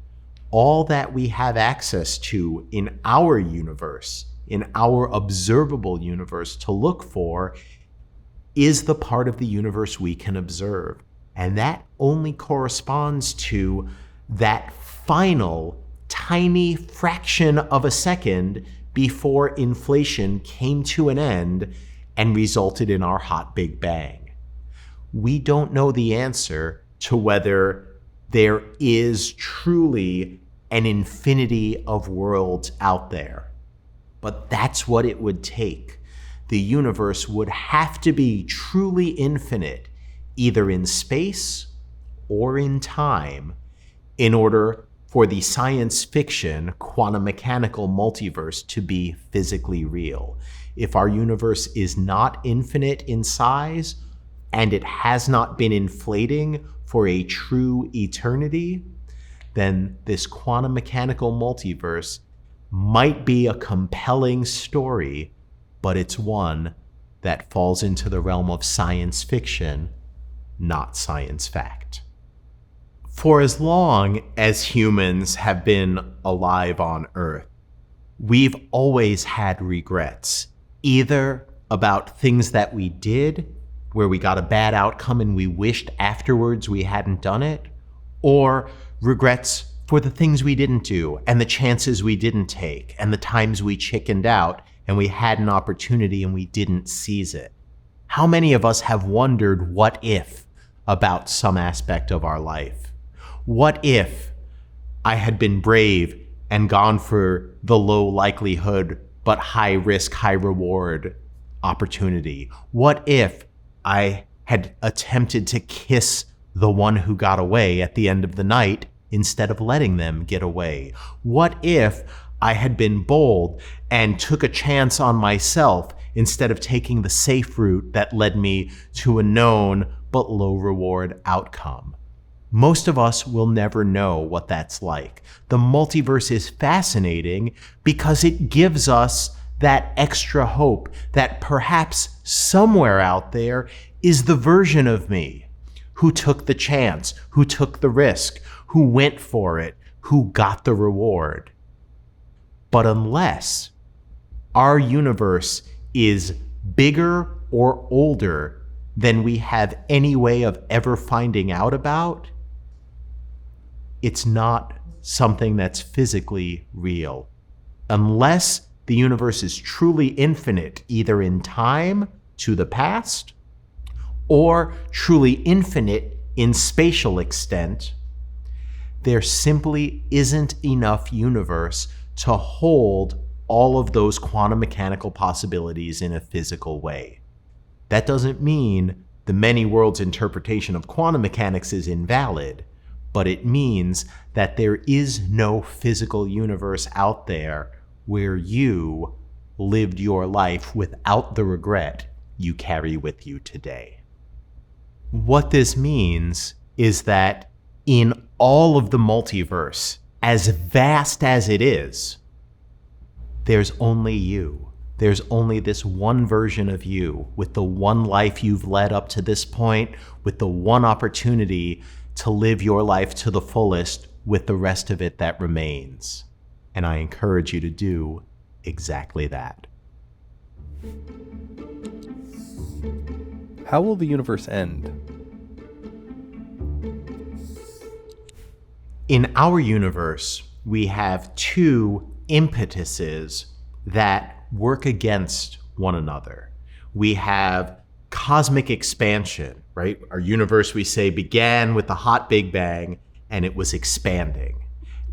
All that we have access to in our universe, in our observable universe to look for, is the part of the universe we can observe. And that only corresponds to that final tiny fraction of a second before inflation came to an end and resulted in our hot Big Bang. We don't know the answer to whether there is truly an infinity of worlds out there, but that's what it would take. The universe would have to be truly infinite, either in space or in time, in order for the science fiction quantum mechanical multiverse to be physically real. If our universe is not infinite in size, and it has not been inflating for a true eternity, then this quantum mechanical multiverse might be a compelling story, but it's one that falls into the realm of science fiction, not science fact. For as long as humans have been alive on Earth, we've always had regrets, either about things that we did, where we got a bad outcome and we wished afterwards we hadn't done it, or regrets for the things we didn't do and the chances we didn't take and the times we chickened out and we had an opportunity and we didn't seize it. How many of us have wondered what if about some aspect of our life? What if I had been brave and gone for the low likelihood but high risk, high reward opportunity? What if I had attempted to kiss the one who got away at the end of the night instead of letting them get away? What if I had been bold and took a chance on myself instead of taking the safe route that led me to a known but low reward outcome? Most of us will never know what that's like. The multiverse is fascinating because it gives us that extra hope that perhaps somewhere out there is the version of me who took the chance, who took the risk, who went for it, who got the reward. But unless our universe is bigger or older than we have any way of ever finding out about, it's not something that's physically real. Unless the universe is truly infinite, either in time to the past, or truly infinite in spatial extent, there simply isn't enough universe to hold all of those quantum mechanical possibilities in a physical way. That doesn't mean the many worlds interpretation of quantum mechanics is invalid, but it means that there is no physical universe out there where you lived your life without the regret you carry with you today. What this means is that in all of the multiverse, as vast as it is, there's only you. There's only this one version of you with the one life you've led up to this point, with the one opportunity to live your life to the fullest with the rest of it that remains. And I encourage you to do exactly that. How will the universe end? In our universe, we have two impetuses that work against one another. We have cosmic expansion, right? Our universe, we say, began with the hot Big Bang and it was expanding.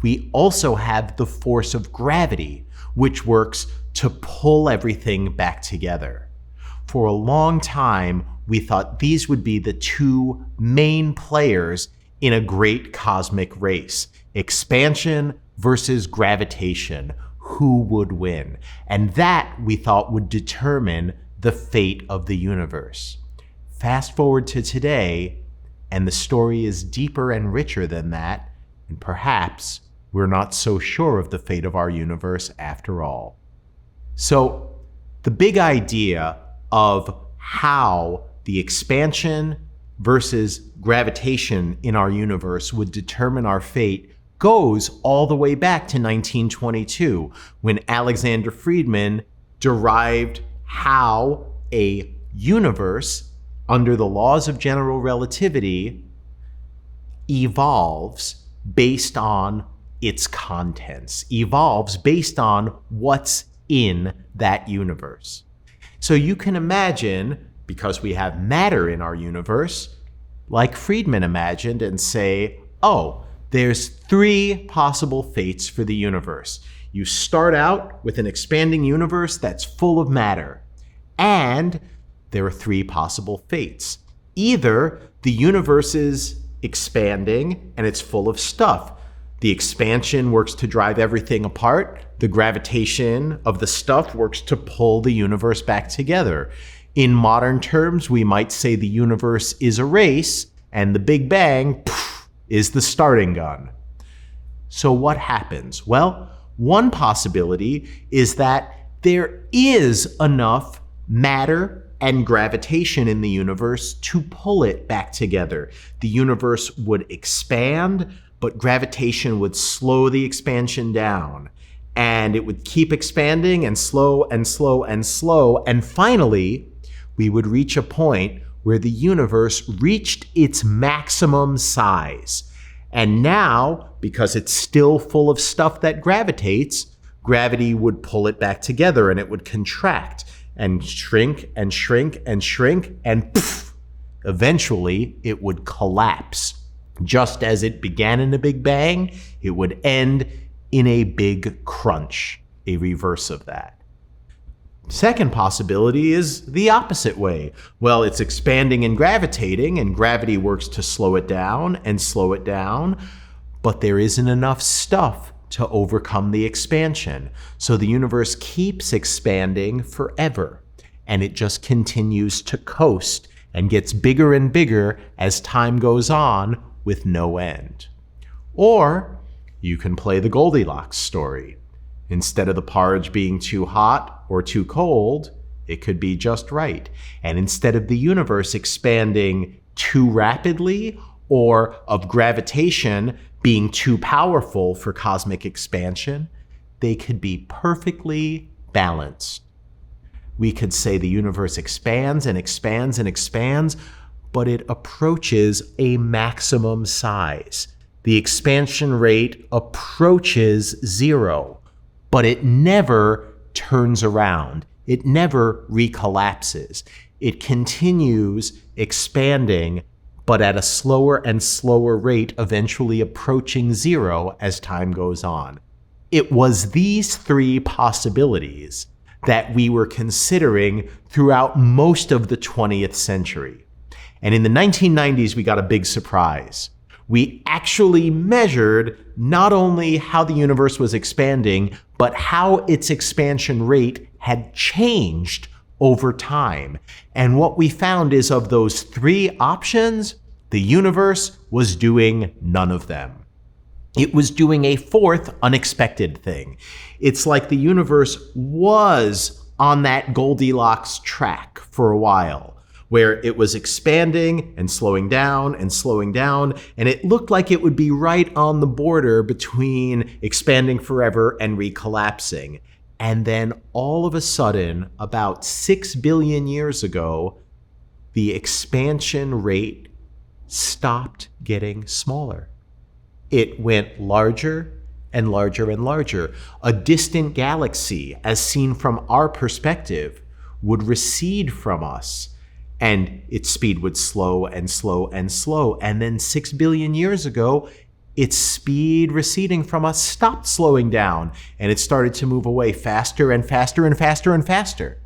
We also have the force of gravity, which works to pull everything back together. For a long time, we thought these would be the two main players in a great cosmic race. Expansion versus gravitation. Who would win? And that, we thought, would determine the fate of the universe. Fast forward to today, and the story is deeper and richer than that, and perhaps we're not so sure of the fate of our universe after all. So, the big idea of how the expansion versus gravitation in our universe would determine our fate goes all the way back to 1922, when Alexander Friedman derived how a universe, under the laws of general relativity, evolves based on its contents, evolves based on what's in that universe. So you can imagine, because we have matter in our universe, like Friedman imagined, and say, oh, there's three possible fates for the universe. You start out with an expanding universe that's full of matter, and there are three possible fates. Either the universe is expanding and it's full of stuff. The expansion works to drive everything apart. The gravitation of the stuff works to pull the universe back together. In modern terms, we might say the universe is a race, and the Big Bang is the starting gun. So what happens? Well, one possibility is that there is enough matter and gravitation in the universe to pull it back together. The universe would expand, but gravitation would slow the expansion down. And it would keep expanding and slow and slow and slow. And finally, we would reach a point where the universe reached its maximum size. And now, because it's still full of stuff that gravitates, gravity would pull it back together and it would contract and shrink and shrink and shrink, and eventually it would collapse. Just as it began in a Big Bang, it would end in a big crunch, a reverse of that. Second possibility is the opposite way. Well, it's expanding and gravitating, and gravity works to slow it down, but there isn't enough stuff to overcome the expansion. So the universe keeps expanding forever, and it just continues to coast and gets bigger and bigger as time goes on with no end. Or you can play the Goldilocks story. Instead of the porridge being too hot or too cold, it could be just right. And instead of the universe expanding too rapidly or of gravitation being too powerful for cosmic expansion, they could be perfectly balanced. We could say the universe expands and expands and expands, but it approaches a maximum size. The expansion rate approaches zero, but it never turns around. It never recollapses. It continues expanding, but at a slower and slower rate, eventually approaching zero as time goes on. It was these three possibilities that we were considering throughout most of the 20th century. And in the 1990s, we got a big surprise. We actually measured not only how the universe was expanding, but how its expansion rate had changed over time. And what we found is, of those three options, the universe was doing none of them. It was doing a fourth unexpected thing. It's like the universe was on that Goldilocks track for a while, where it was expanding and slowing down, and it looked like it would be right on the border between expanding forever and recollapsing. And then all of a sudden, about 6 billion years ago, the expansion rate stopped getting smaller. It went larger and larger and larger. A distant galaxy, as seen from our perspective, would recede from us, and its speed would slow and slow and slow. And then 6 billion years ago, its speed receding from us stopped slowing down, and it started to move away faster and faster and faster and faster.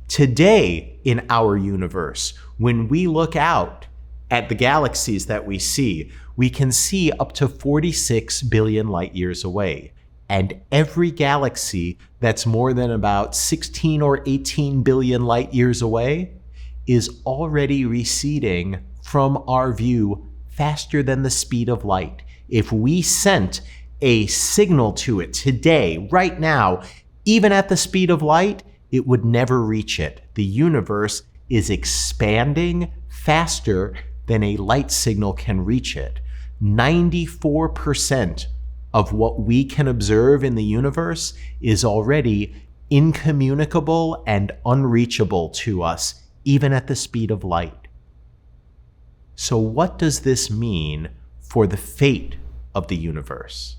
Today, in our universe, when we look out at the galaxies that we can see up to 46 billion light years away. And every galaxy that's more than about 16 or 18 billion light years away is already receding from our view faster than the speed of light. If we sent a signal to it today, right now, even at the speed of light, it would never reach it. The universe is expanding faster than a light signal can reach it. 94% of what we can observe in the universe is already incommunicable and unreachable to us, even at the speed of light. So what does this mean for the fate of the universe,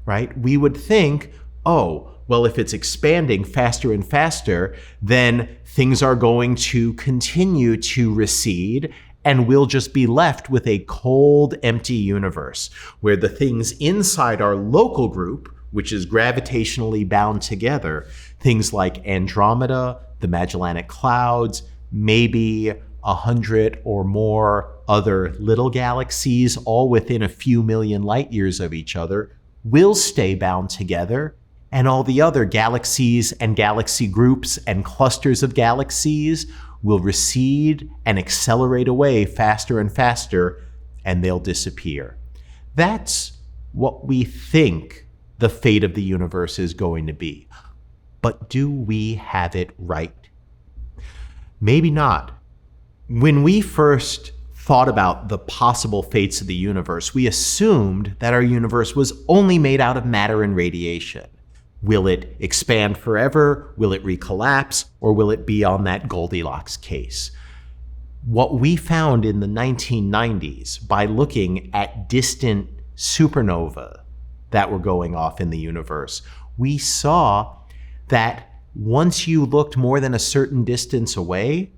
right? We would think, oh, well, if it's expanding faster and faster, then things are going to continue to recede, and we'll just be left with a cold, empty universe where the things inside our local group, which is gravitationally bound together, things like Andromeda, the Magellanic Clouds, maybe 100 or more other little galaxies, all within a few million light years of each other, will stay bound together, and all the other galaxies and galaxy groups and clusters of galaxies will recede and accelerate away faster and faster, and they'll disappear. That's what we think the fate of the universe is going to be. But do we have it right? Maybe not. When we first thought about the possible fates of the universe, we assumed that our universe was only made out of matter and radiation. Will it expand forever? Will it recollapse? Or will it be on that Goldilocks case? What we found in the 1990s by looking at distant supernovae that were going off in the universe, we saw that once you looked more than a certain distance away,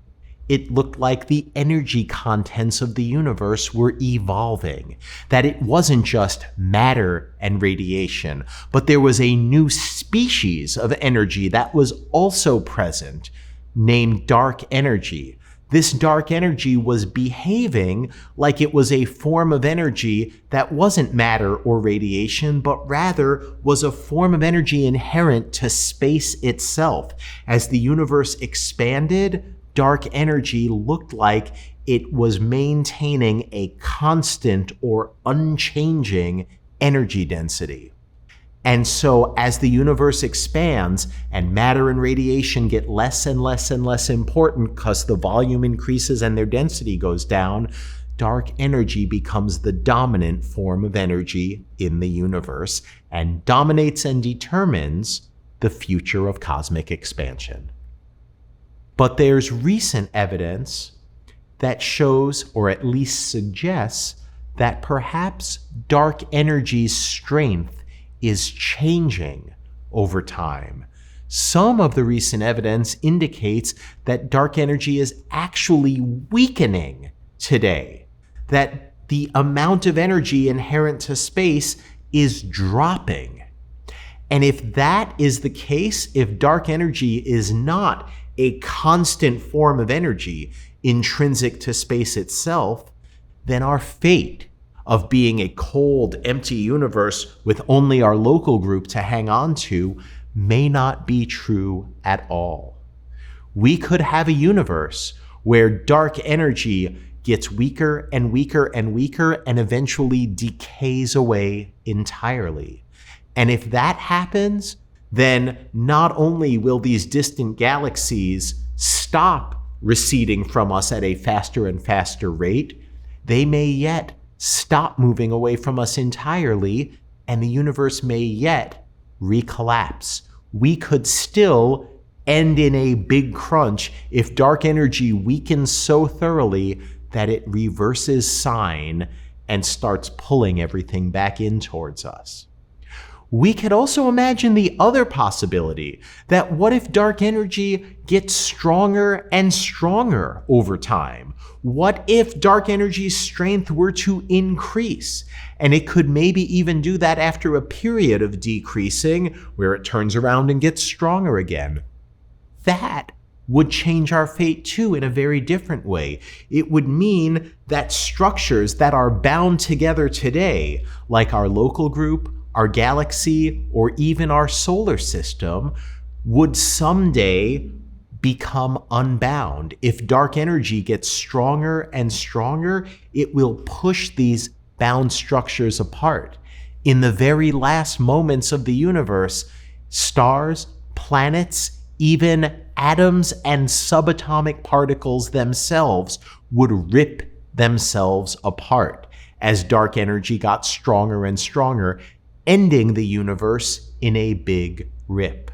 it looked like the energy contents of the universe were evolving, that it wasn't just matter and radiation, but there was a new species of energy that was also present, named dark energy. This dark energy was behaving like it was a form of energy that wasn't matter or radiation, but rather was a form of energy inherent to space itself. As the universe expanded, dark energy looked like it was maintaining a constant or unchanging energy density. And so as the universe expands and matter and radiation get less and less and less important because the volume increases and their density goes down, dark energy becomes the dominant form of energy in the universe and dominates and determines the future of cosmic expansion. But there's recent evidence that shows, or at least suggests, that perhaps dark energy's strength is changing over time. Some of the recent evidence indicates that dark energy is actually weakening today, that the amount of energy inherent to space is dropping. And if that is the case, if dark energy is not a constant form of energy intrinsic to space itself, then our fate of being a cold, empty universe with only our local group to hang on to may not be true at all. We could have a universe where dark energy gets weaker and weaker and weaker and eventually decays away entirely. And if that happens, then not only will these distant galaxies stop receding from us at a faster and faster rate, they may yet stop moving away from us entirely, and the universe may yet recollapse. We could still end in a big crunch if dark energy weakens so thoroughly that it reverses sign and starts pulling everything back in towards us. We could also imagine the other possibility, that what if dark energy gets stronger and stronger over time? What if dark energy's strength were to increase? And it could maybe even do that after a period of decreasing, where it turns around and gets stronger again. That would change our fate too in a very different way. It would mean that structures that are bound together today, like our local group, our galaxy, or even our solar system, would someday become unbound. If dark energy gets stronger and stronger, it will push these bound structures apart. In the very last moments of the universe, stars, planets, even atoms and subatomic particles themselves would rip themselves apart as dark energy got stronger and stronger, ending the universe in a big rip.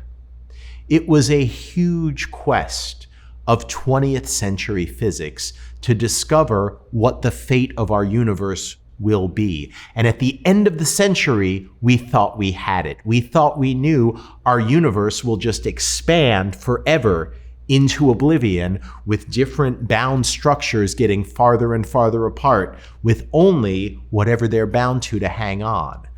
It was a huge quest of 20th century physics to discover what the fate of our universe will be. And at the end of the century, we thought we had it. We thought we knew our universe will just expand forever into oblivion with different bound structures getting farther and farther apart with only whatever they're bound to hang on.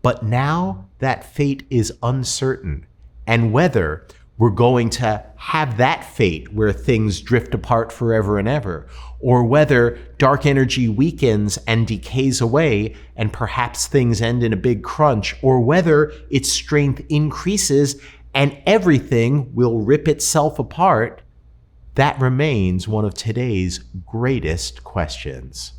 But now that fate is uncertain, and whether we're going to have that fate where things drift apart forever and ever, or whether dark energy weakens and decays away and perhaps things end in a big crunch, or whether its strength increases and everything will rip itself apart, that remains one of today's greatest questions.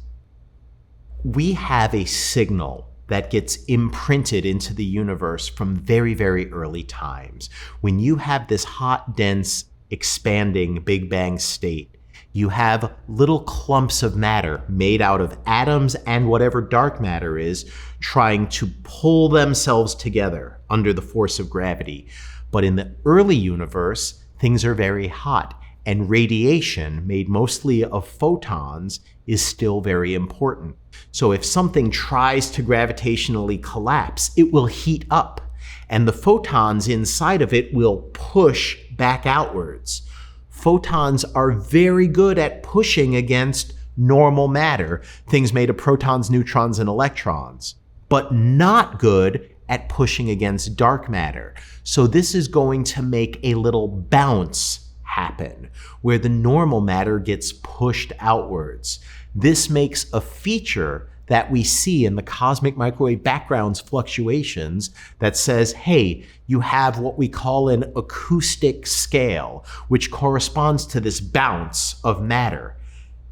We have a signal that gets imprinted into the universe from very, very early times. When you have this hot, dense, expanding Big Bang state, you have little clumps of matter made out of atoms and whatever dark matter is trying to pull themselves together under the force of gravity. But in the early universe, things are very hot, and radiation, made mostly of photons, is still very important. So if something tries to gravitationally collapse, it will heat up, and the photons inside of it will push back outwards. Photons are very good at pushing against normal matter, things made of protons, neutrons, and electrons, but not good at pushing against dark matter. So this is going to make a little bounce happen, where the normal matter gets pushed outwards. This makes a feature that we see in the cosmic microwave background's fluctuations that says, hey, you have what we call an acoustic scale, which corresponds to this bounce of matter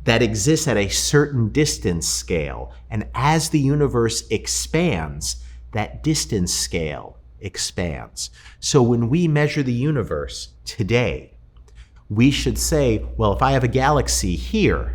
that exists at a certain distance scale. And as the universe expands, that distance scale expands. So when we measure the universe today, we should say, well, if I have a galaxy here,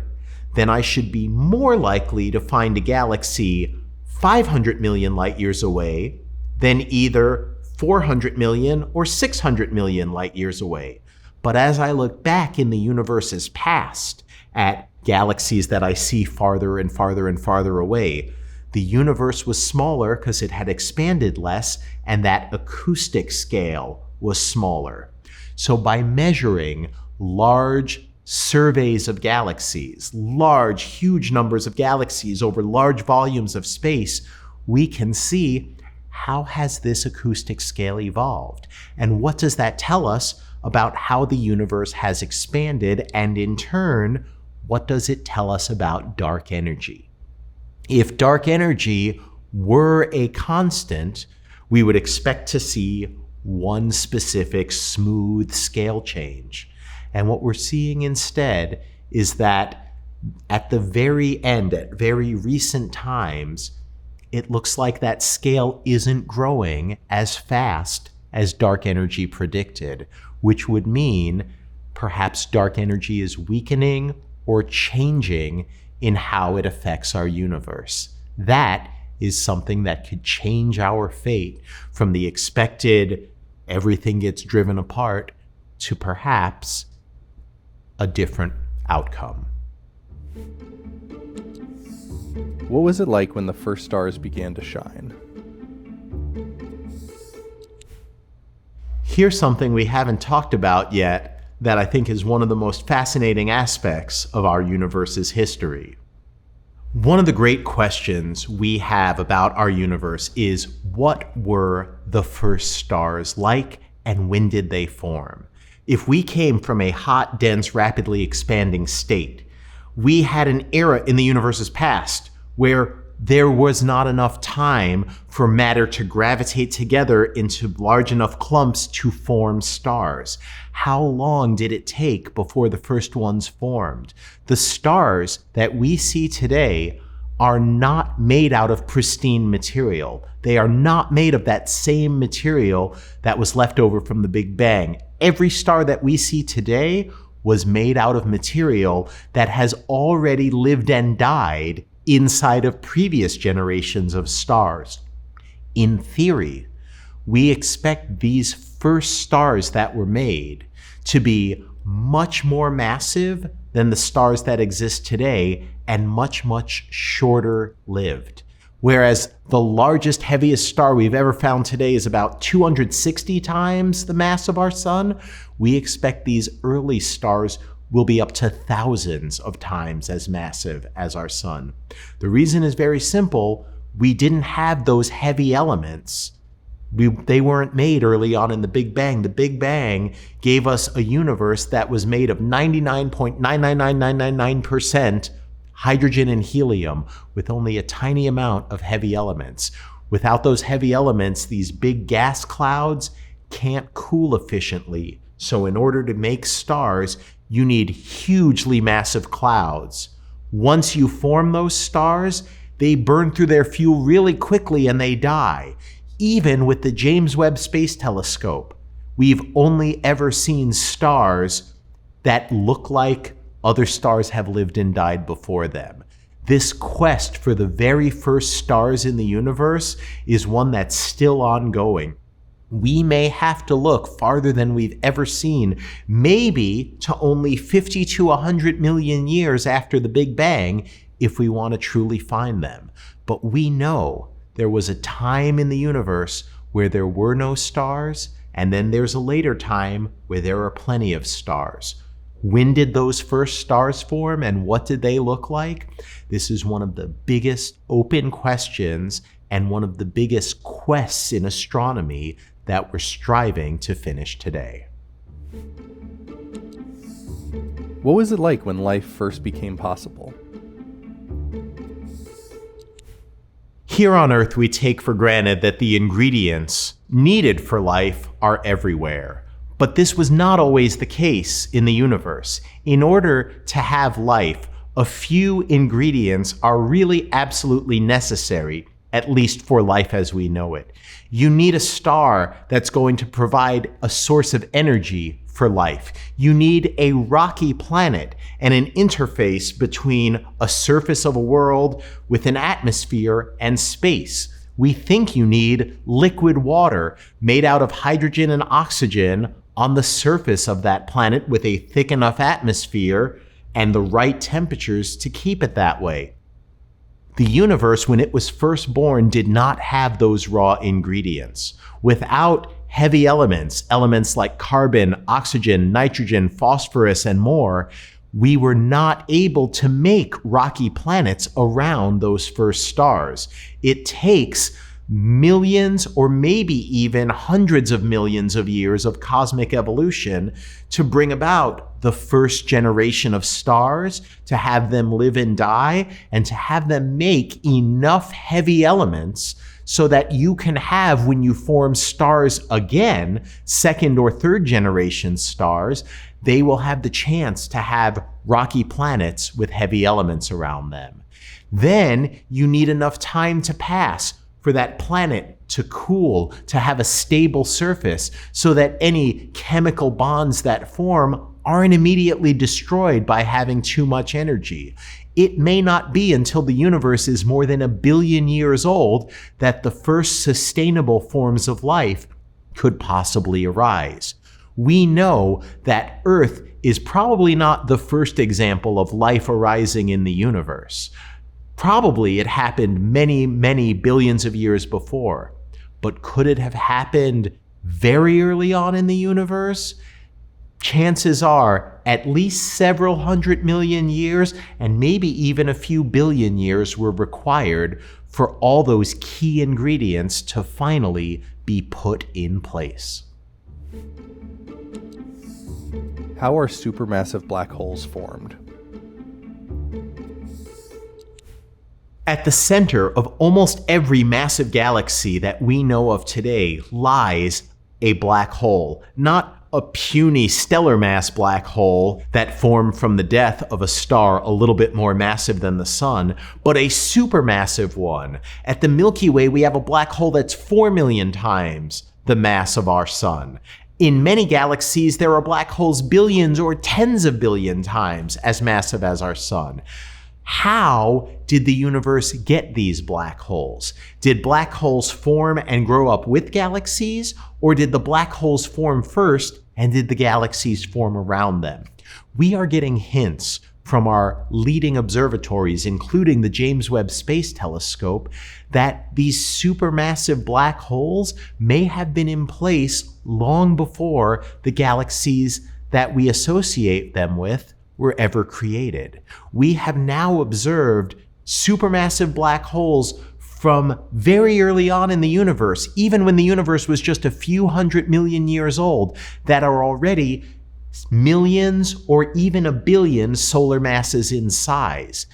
then I should be more likely to find a galaxy 500 million light years away than either 400 million or 600 million light years away. But as I look back in the universe's past at galaxies that I see farther and farther and farther away, the universe was smaller because it had expanded less, and that acoustic scale was smaller. So by measuring large surveys of galaxies, large, huge numbers of galaxies over large volumes of space, we can see how has this acoustic scale evolved? And what does that tell us about how the universe has expanded? And in turn, what does it tell us about dark energy? If dark energy were a constant, we would expect to see one specific smooth scale change. And what we're seeing instead is that at the very end, at very recent times, it looks like that scale isn't growing as fast as dark energy predicted, which would mean perhaps dark energy is weakening or changing in how it affects our universe. That is something that could change our fate from the expected everything gets driven apart to perhaps a different outcome. What was it like when the first stars began to shine? Here's something we haven't talked about yet that I think is one of the most fascinating aspects of our universe's history. One of the great questions we have about our universe is, what were the first stars like and when did they form? If we came from a hot, dense, rapidly expanding state, we had an era in the universe's past where there was not enough time for matter to gravitate together into large enough clumps to form stars. How long did it take before the first ones formed? The stars that we see today are not made out of pristine material. They are not made of that same material that was left over from the Big Bang. Every star that we see today was made out of material that has already lived and died inside of previous generations of stars. In theory, we expect these first stars that were made to be much more massive than the stars that exist today and much, much shorter lived. Whereas the largest, heaviest star we've ever found today is about 260 times the mass of our sun, we expect these early stars will be up to thousands of times as massive as our sun. The reason is very simple. We didn't have those heavy elements. They weren't made early on in the Big Bang. The Big Bang gave us a universe that was made of 99.999999% hydrogen and helium with only a tiny amount of heavy elements. Without those heavy elements, these big gas clouds can't cool efficiently. So in order to make stars, you need hugely massive clouds. Once you form those stars, they burn through their fuel really quickly and they die. Even with the James Webb Space Telescope, we've only ever seen stars that look like other stars have lived and died before them. This quest for the very first stars in the universe is one that's still ongoing. We may have to look farther than we've ever seen, maybe to only 50 to 100 million years after the Big Bang, if we want to truly find them. But we know there was a time in the universe where there were no stars, and then there's a later time where there are plenty of stars. When did those first stars form, and what did they look like? This is one of the biggest open questions and one of the biggest quests in astronomy that we're striving to finish today. What was it like when life first became possible? Here on Earth, we take for granted that the ingredients needed for life are everywhere. But this was not always the case in the universe. In order to have life, a few ingredients are really absolutely necessary, at least for life as we know it. You need a star that's going to provide a source of energy for life. You need a rocky planet and an interface between a surface of a world with an atmosphere and space. We think you need liquid water made out of hydrogen and oxygen on the surface of that planet with a thick enough atmosphere and the right temperatures to keep it that way. The universe, when it was first born, did not have those raw ingredients. Without heavy elements, elements like carbon, oxygen, nitrogen, phosphorus, and more, we were not able to make rocky planets around those first stars. It takes millions or maybe even hundreds of millions of years of cosmic evolution to bring about the first generation of stars, to have them live and die, and to have them make enough heavy elements so that you can have, when you form stars again, second or third generation stars, they will have the chance to have rocky planets with heavy elements around them. Then you need enough time to pass for that planet to cool, to have a stable surface, so that any chemical bonds that form aren't immediately destroyed by having too much energy. It may not be until the universe is more than 1 billion years old that the first sustainable forms of life could possibly arise. We know that Earth is probably not the first example of life arising in the universe. Probably it happened many, many billions of years before. But could it have happened very early on in the universe? Chances are at least several 100 million years and maybe even a few billion years were required for all those key ingredients to finally be put in place. How are supermassive black holes formed? At the center of almost every massive galaxy that we know of today lies a black hole. Not a puny stellar mass black hole that formed from the death of a star a little bit more massive than the sun, but a supermassive one. At the Milky Way, we have a black hole that's 4 million times the mass of our sun. In many galaxies, there are black holes billions or tens of billion times as massive as our sun. How did the universe get these black holes? Did black holes form and grow up with galaxies, or did the black holes form first and did the galaxies form around them? We are getting hints from our leading observatories, including the James Webb Space Telescope, that these supermassive black holes may have been in place long before the galaxies that we associate them with were ever created. We have now observed supermassive black holes from very early on in the universe, even when the universe was just a few 100 million years old, that are already millions or even a billion solar masses in size.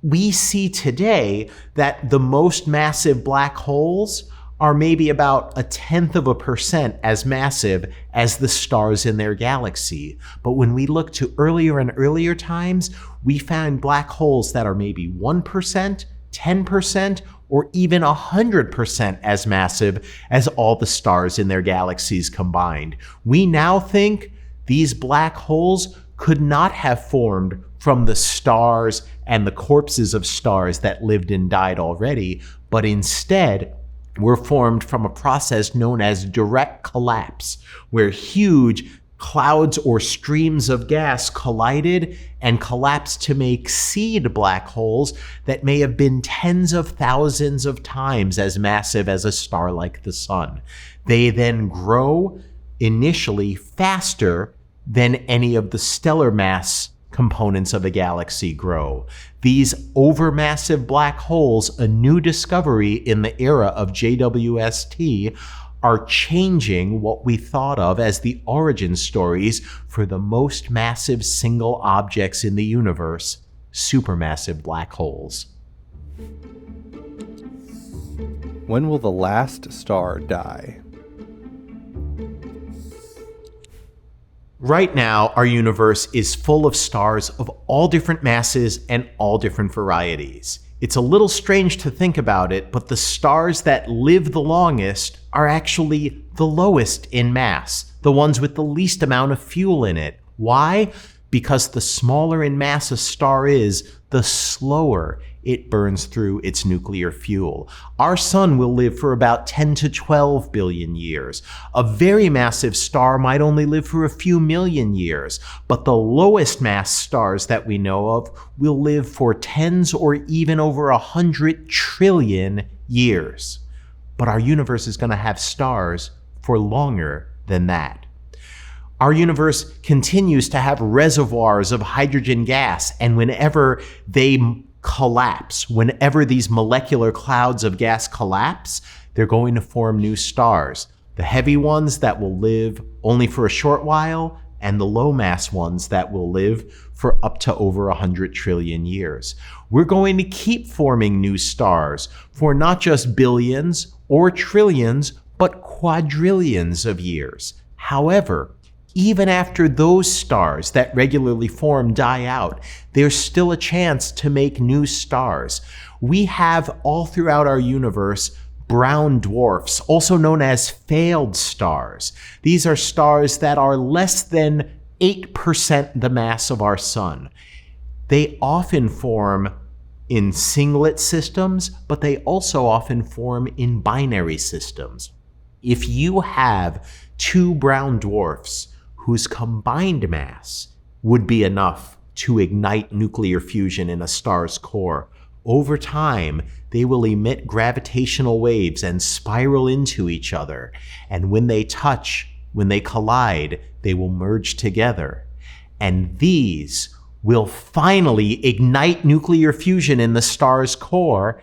We see today that the most massive black holes are maybe about 0.1% as massive as the stars in their galaxy. But when we look to earlier and earlier times, we find black holes that are maybe 1%, 10%, or even 100% as massive as all the stars in their galaxies combined. We now think these black holes could not have formed from the stars and the corpses of stars that lived and died already, but instead were formed from a process known as direct collapse, where huge clouds or streams of gas collided and collapsed to make seed black holes that may have been tens of thousands of times as massive as a star like the sun. They then grow initially faster than any of the stellar mass components of a galaxy grow. These overmassive black holes, a new discovery in the era of JWST, are changing what we thought of as the origin stories for the most massive single objects in the universe, supermassive black holes. When will the last star die? Right now, our universe is full of stars of all different masses and all different varieties. It's a little strange to think about it, but the stars that live the longest are actually the lowest in mass, the ones with the least amount of fuel in it. Why? Because the smaller in mass a star is, the slower it burns through its nuclear fuel. Our sun will live for about 10 to 12 billion years. A very massive star might only live for a few million years, but the lowest mass stars that we know of will live for tens or even over 100 trillion years. But our universe is going to have stars for longer than that. Our universe continues to have reservoirs of hydrogen gas, and whenever they collapse, whenever these molecular clouds of gas collapse, they're going to form new stars. The heavy ones that will live only for a short while, and the low mass ones that will live for up to over 100 trillion years. We're going to keep forming new stars for not just billions or trillions, but quadrillions of years. However, even after those stars that regularly form die out, there's still a chance to make new stars. We have all throughout our universe brown dwarfs, also known as failed stars. These are stars that are less than 8% the mass of our sun. They often form in singlet systems, but they also often form in binary systems. If you have two brown dwarfs whose combined mass would be enough to ignite nuclear fusion in a star's core, over time, they will emit gravitational waves and spiral into each other. And when they touch, when they collide, they will merge together. And these will finally ignite nuclear fusion in the star's core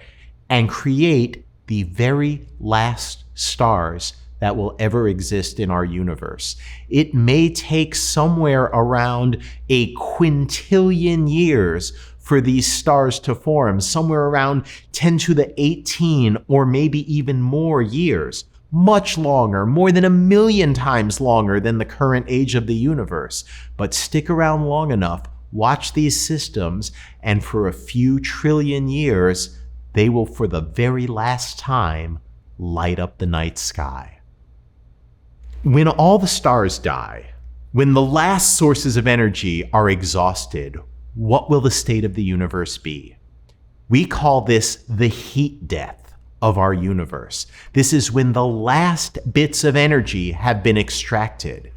and create the very last stars that will ever exist in our universe. It may take somewhere around a quintillion years for these stars to form, somewhere around 10 to the 18 or maybe even more years. Much longer, more than 1,000,000 times longer than the current age of the universe. But stick around long enough, watch these systems, and for a few trillion years, they will for the very last time light up the night sky. When all the stars die, when the last sources of energy are exhausted, what will the state of the universe be? We call this the heat death of our universe. This is when the last bits of energy have been extracted.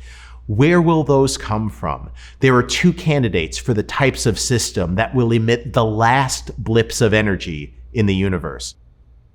Where will those come from? There are two candidates for the types of system that will emit the last blips of energy in the universe.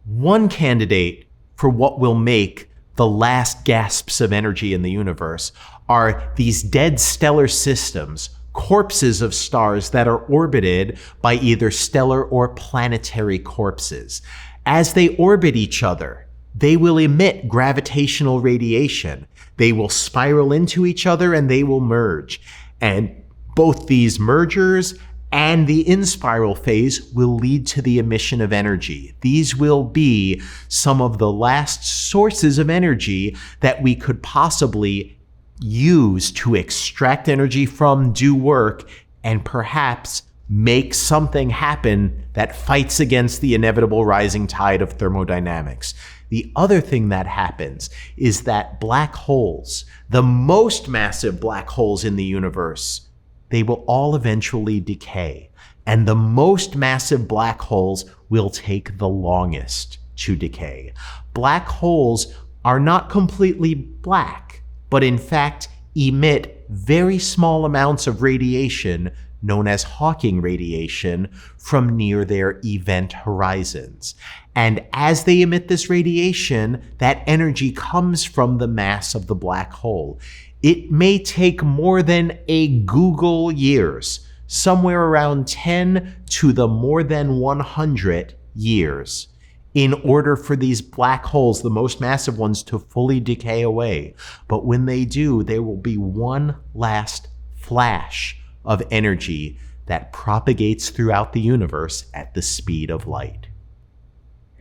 One candidate for what will make the last gasps of energy in the universe are these dead stellar systems, corpses of stars that are orbited by either stellar or planetary corpses. As they orbit each other, they will emit gravitational radiation. They will spiral into each other and they will merge. And both these mergers and the in-spiral phase will lead to the emission of energy. These will be some of the last sources of energy that we could possibly use to extract energy from, do work, and perhaps make something happen that fights against the inevitable rising tide of thermodynamics. The other thing that happens is that black holes, the most massive black holes in the universe, they will all eventually decay. And the most massive black holes will take the longest to decay. Black holes are not completely black, but in fact emit very small amounts of radiation known as Hawking radiation from near their event horizons. And as they emit this radiation, that energy comes from the mass of the black hole. It may take more than a Google years, somewhere around 10 to the more than 100 years, in order for these black holes, the most massive ones, to fully decay away. But when they do, there will be one last flash of energy that propagates throughout the universe at the speed of light.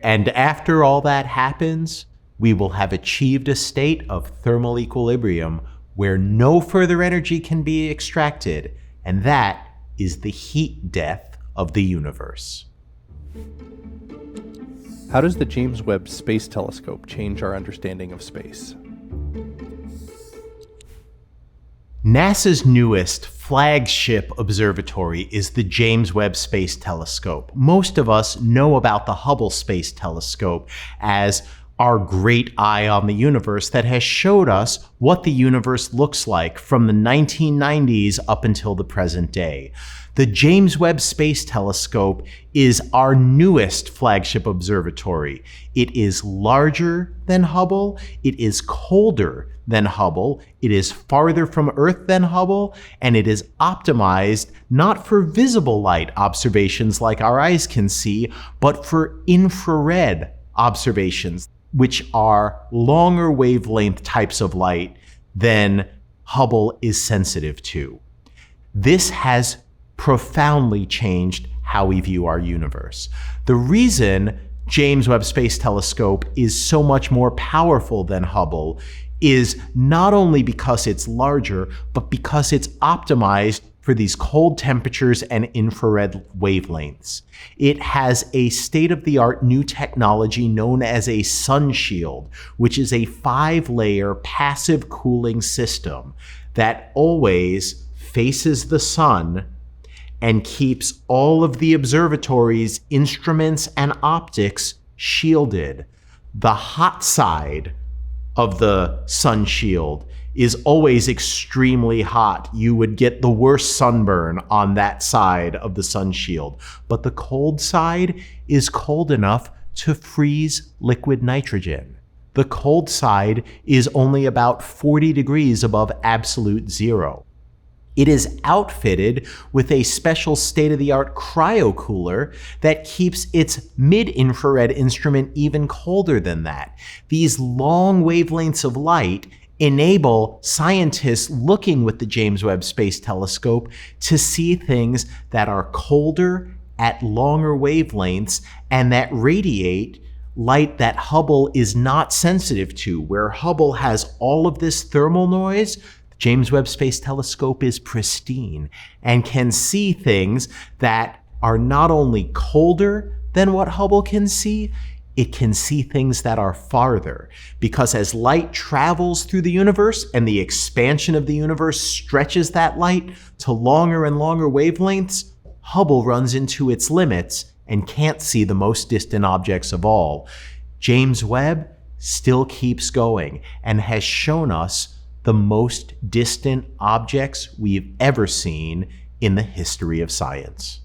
And after all that happens, we will have achieved a state of thermal equilibrium where no further energy can be extracted, and that is the heat death of the universe. How does the James Webb Space Telescope change our understanding of space? NASA's newest flagship observatory is the James Webb Space Telescope. Most of us know about the Hubble Space Telescope as our great eye on the universe that has showed us what the universe looks like from the 1990s up until the present day. The James Webb Space Telescope is our newest flagship observatory. It is larger than Hubble, it is colder than Hubble, it is farther from Earth than Hubble, and it is optimized not for visible light observations like our eyes can see, but for infrared observations, which are longer wavelength types of light than Hubble is sensitive to. This has profoundly changed how we view our universe. The reason James Webb Space Telescope is so much more powerful than Hubble is not only because it's larger, but because it's optimized for these cold temperatures and infrared wavelengths. It has a state-of-the-art new technology known as a sun shield, which is a 5-layer passive cooling system that always faces the sun and keeps all of the observatory's instruments and optics shielded. The hot side of the sun shield is always extremely hot. You would get the worst sunburn on that side of the sun shield. But the cold side is cold enough to freeze liquid nitrogen. The cold side is only about 40 degrees above absolute zero. It is outfitted with a special state-of-the-art cryocooler that keeps its mid-infrared instrument even colder than that. These long wavelengths of light enable scientists looking with the James Webb Space Telescope to see things that are colder at longer wavelengths and that radiate light that Hubble is not sensitive to. Where Hubble has all of this thermal noise, James Webb Space Telescope is pristine and can see things that are not only colder than what Hubble can see, it can see things that are farther. Because as light travels through the universe and the expansion of the universe stretches that light to longer and longer wavelengths, Hubble runs into its limits and can't see the most distant objects of all. James Webb still keeps going and has shown us the most distant objects we've ever seen in the history of science.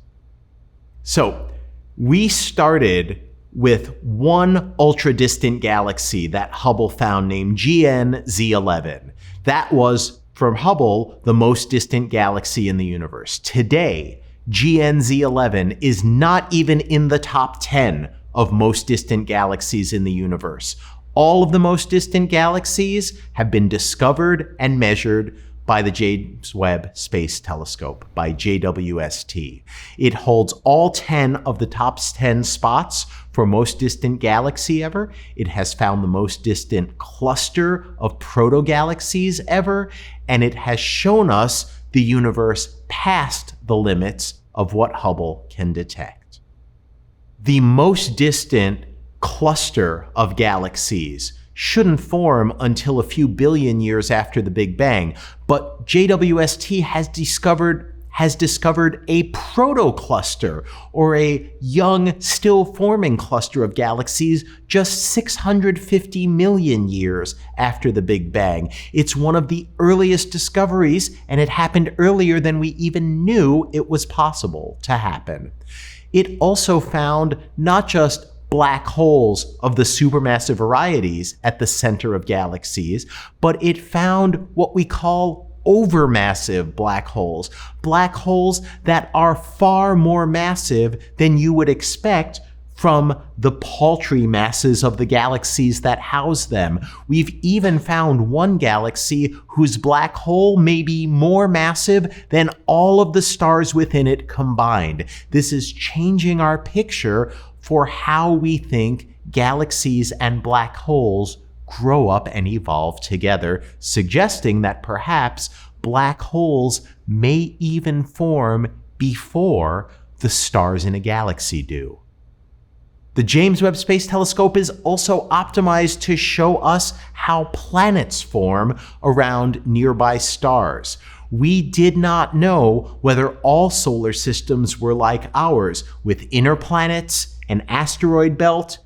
So we started with one ultra-distant galaxy that Hubble found named GN-Z11. That was, from Hubble, the most distant galaxy in the universe. Today, GN-Z11 is not even in the top 10 of most distant galaxies in the universe. All of the most distant galaxies have been discovered and measured by the James Webb Space Telescope, by JWST. It holds all 10 of the top 10 spots for most distant galaxy ever. It has found the most distant cluster of protogalaxies ever, and it has shown us the universe past the limits of what Hubble can detect. The most distant cluster of galaxies shouldn't form until a few billion years after the Big Bang, but JWST has discovered a protocluster, or a young, still forming cluster of galaxies just 650 million years after the Big Bang. It's one of the earliest discoveries, and it happened earlier than we even knew it was possible to happen. It also found not just black holes of the supermassive varieties at the center of galaxies, but it found what we call overmassive black holes that are far more massive than you would expect from the paltry masses of the galaxies that house them. We've even found one galaxy whose black hole may be more massive than all of the stars within it combined. This is changing our picture for how we think galaxies and black holes grow up and evolve together, suggesting that perhaps black holes may even form before the stars in a galaxy do. The James Webb Space Telescope is also optimized to show us how planets form around nearby stars. We did not know whether all solar systems were like ours, with inner planets, an asteroid belt,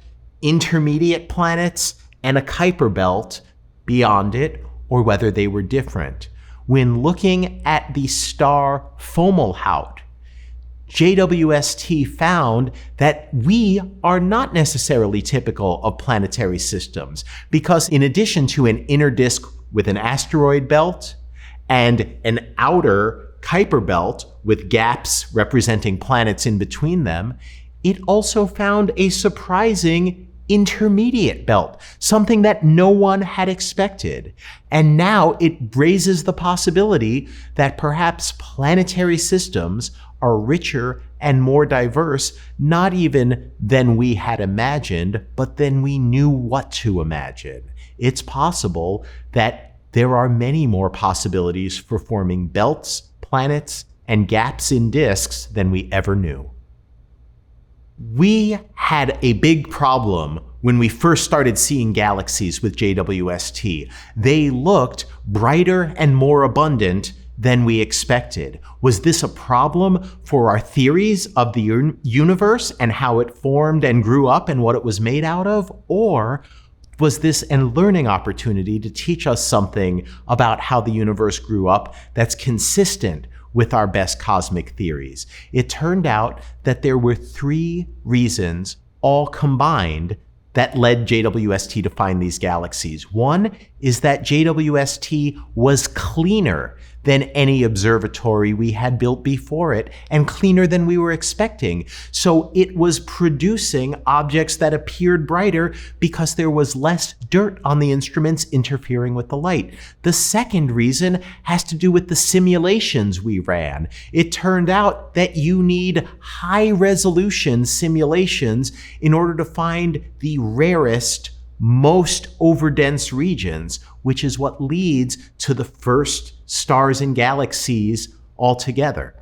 intermediate planets, and a Kuiper belt beyond it, or whether they were different. When looking at the star Fomalhaut, JWST found that we are not necessarily typical of planetary systems, because in addition to an inner disk with an asteroid belt and an outer Kuiper belt with gaps representing planets in between them, it also found a surprising intermediate belt, something that no one had expected. And now it raises the possibility that perhaps planetary systems are richer and more diverse, not even than we had imagined, but than we knew what to imagine. It's possible that there are many more possibilities for forming belts, planets, and gaps in disks than we ever knew. We had a big problem when we first started seeing galaxies with JWST. They looked brighter and more abundant than we expected. Was this a problem for our theories of the universe and how it formed and grew up and what it was made out of? Or was this a learning opportunity to teach us something about how the universe grew up that's consistent with our best cosmic theories? It turned out that there were three reasons, all combined, that led JWST to find these galaxies. One is that JWST was cleaner than any observatory we had built before it, and cleaner than we were expecting. So it was producing objects that appeared brighter because there was less dirt on the instruments interfering with the light. The second reason has to do with the simulations we ran. It turned out that you need high-resolution simulations in order to find the rarest, most overdense regions, which is what leads to the first stars and galaxies altogether.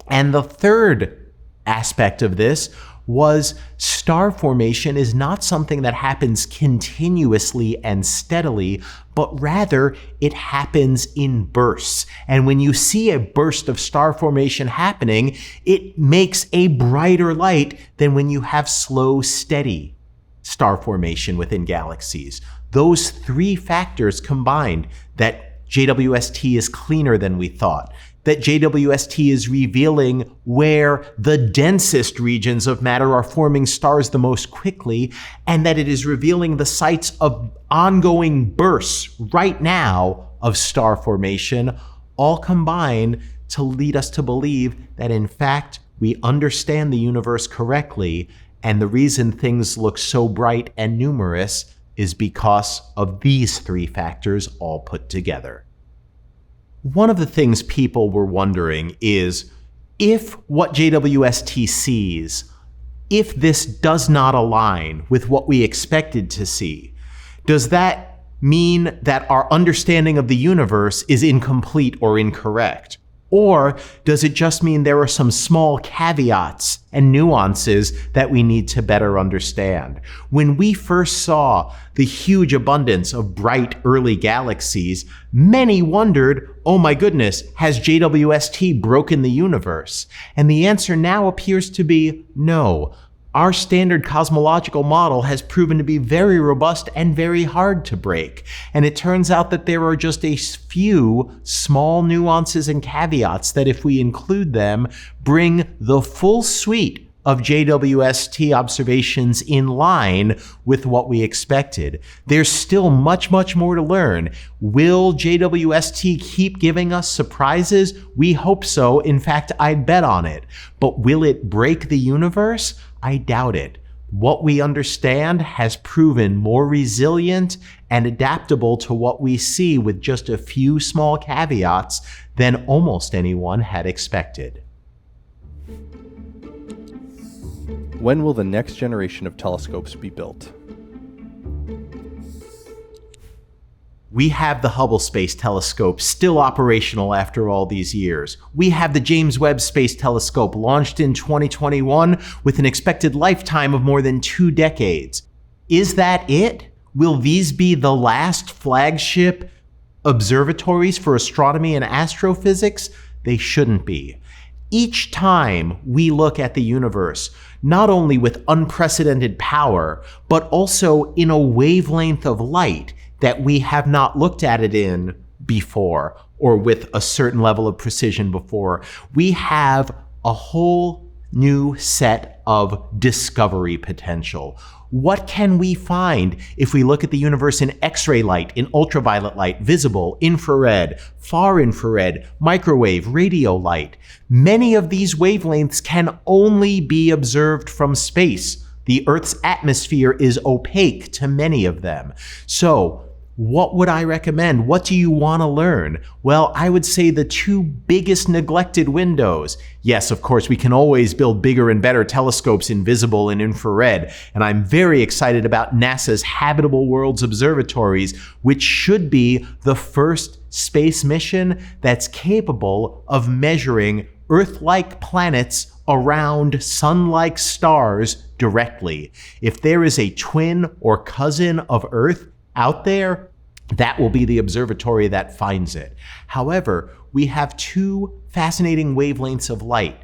And the third aspect of this was star formation is not something that happens continuously and steadily, but rather it happens in bursts. And when you see a burst of star formation happening, it makes a brighter light than when you have slow, steady star formation within galaxies. Those three factors combined, that JWST is cleaner than we thought, that JWST is revealing where the densest regions of matter are forming stars the most quickly, and that it is revealing the sites of ongoing bursts right now of star formation, all combine to lead us to believe that in fact we understand the universe correctly, and the reason things look so bright and numerous is because of these three factors all put together. One of the things people were wondering is, if what JWST sees, if this does not align with what we expected to see, does that mean that our understanding of the universe is incomplete or incorrect? Or does it just mean there are some small caveats and nuances that we need to better understand? When we first saw the huge abundance of bright early galaxies, many wondered, oh my goodness, has JWST broken the universe? And the answer now appears to be no. Our standard cosmological model has proven to be very robust and very hard to break. And it turns out that there are just a few small nuances and caveats that, if we include them, bring the full suite of JWST observations in line with what we expected. There's still much, much more to learn. Will JWST keep giving us surprises? We hope so. In fact, I'd bet on it. But will it break the universe? I doubt it. What we understand has proven more resilient and adaptable to what we see with just a few small caveats than almost anyone had expected. When will the next generation of telescopes be built? We have the Hubble Space Telescope still operational after all these years. We have the James Webb Space Telescope launched in 2021 with an expected lifetime of more than 2 decades. Is that it? Will these be the last flagship observatories for astronomy and astrophysics? They shouldn't be. Each time we look at the universe, not only with unprecedented power, but also in a wavelength of light that we have not looked at it in before, or with a certain level of precision before, we have a whole new set of discovery potential. What can we find if we look at the universe in X-ray light, in ultraviolet light, visible, infrared, far infrared, microwave, radio light? Many of these wavelengths can only be observed from space. The Earth's atmosphere is opaque to many of them. So, what would I recommend? What do you want to learn? Well, I would say the 2 biggest neglected windows. Yes, of course, we can always build bigger and better telescopes in visible and infrared, and I'm very excited about NASA's Habitable Worlds Observatories, which should be the first space mission that's capable of measuring Earth-like planets around sun-like stars directly. If there is a twin or cousin of Earth out there, that will be the observatory that finds it. However, we have 2 fascinating wavelengths of light,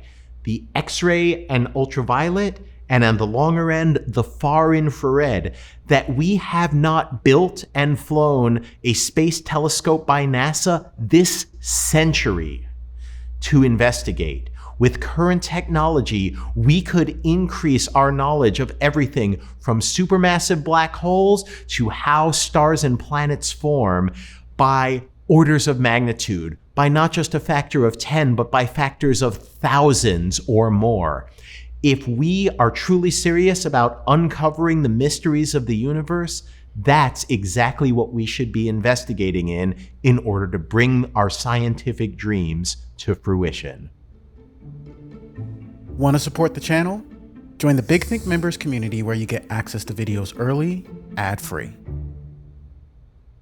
the X-ray and ultraviolet, and on the longer end, the far infrared, that we have not built and flown a space telescope by NASA this century to investigate. With current technology, we could increase our knowledge of everything from supermassive black holes to how stars and planets form by orders of magnitude, by not just a factor of 10, but by factors of thousands or more. If we are truly serious about uncovering the mysteries of the universe, that's exactly what we should be investigating in order to bring our scientific dreams to fruition. Want to support the channel? Join the Big Think members community where you get access to videos early, ad-free.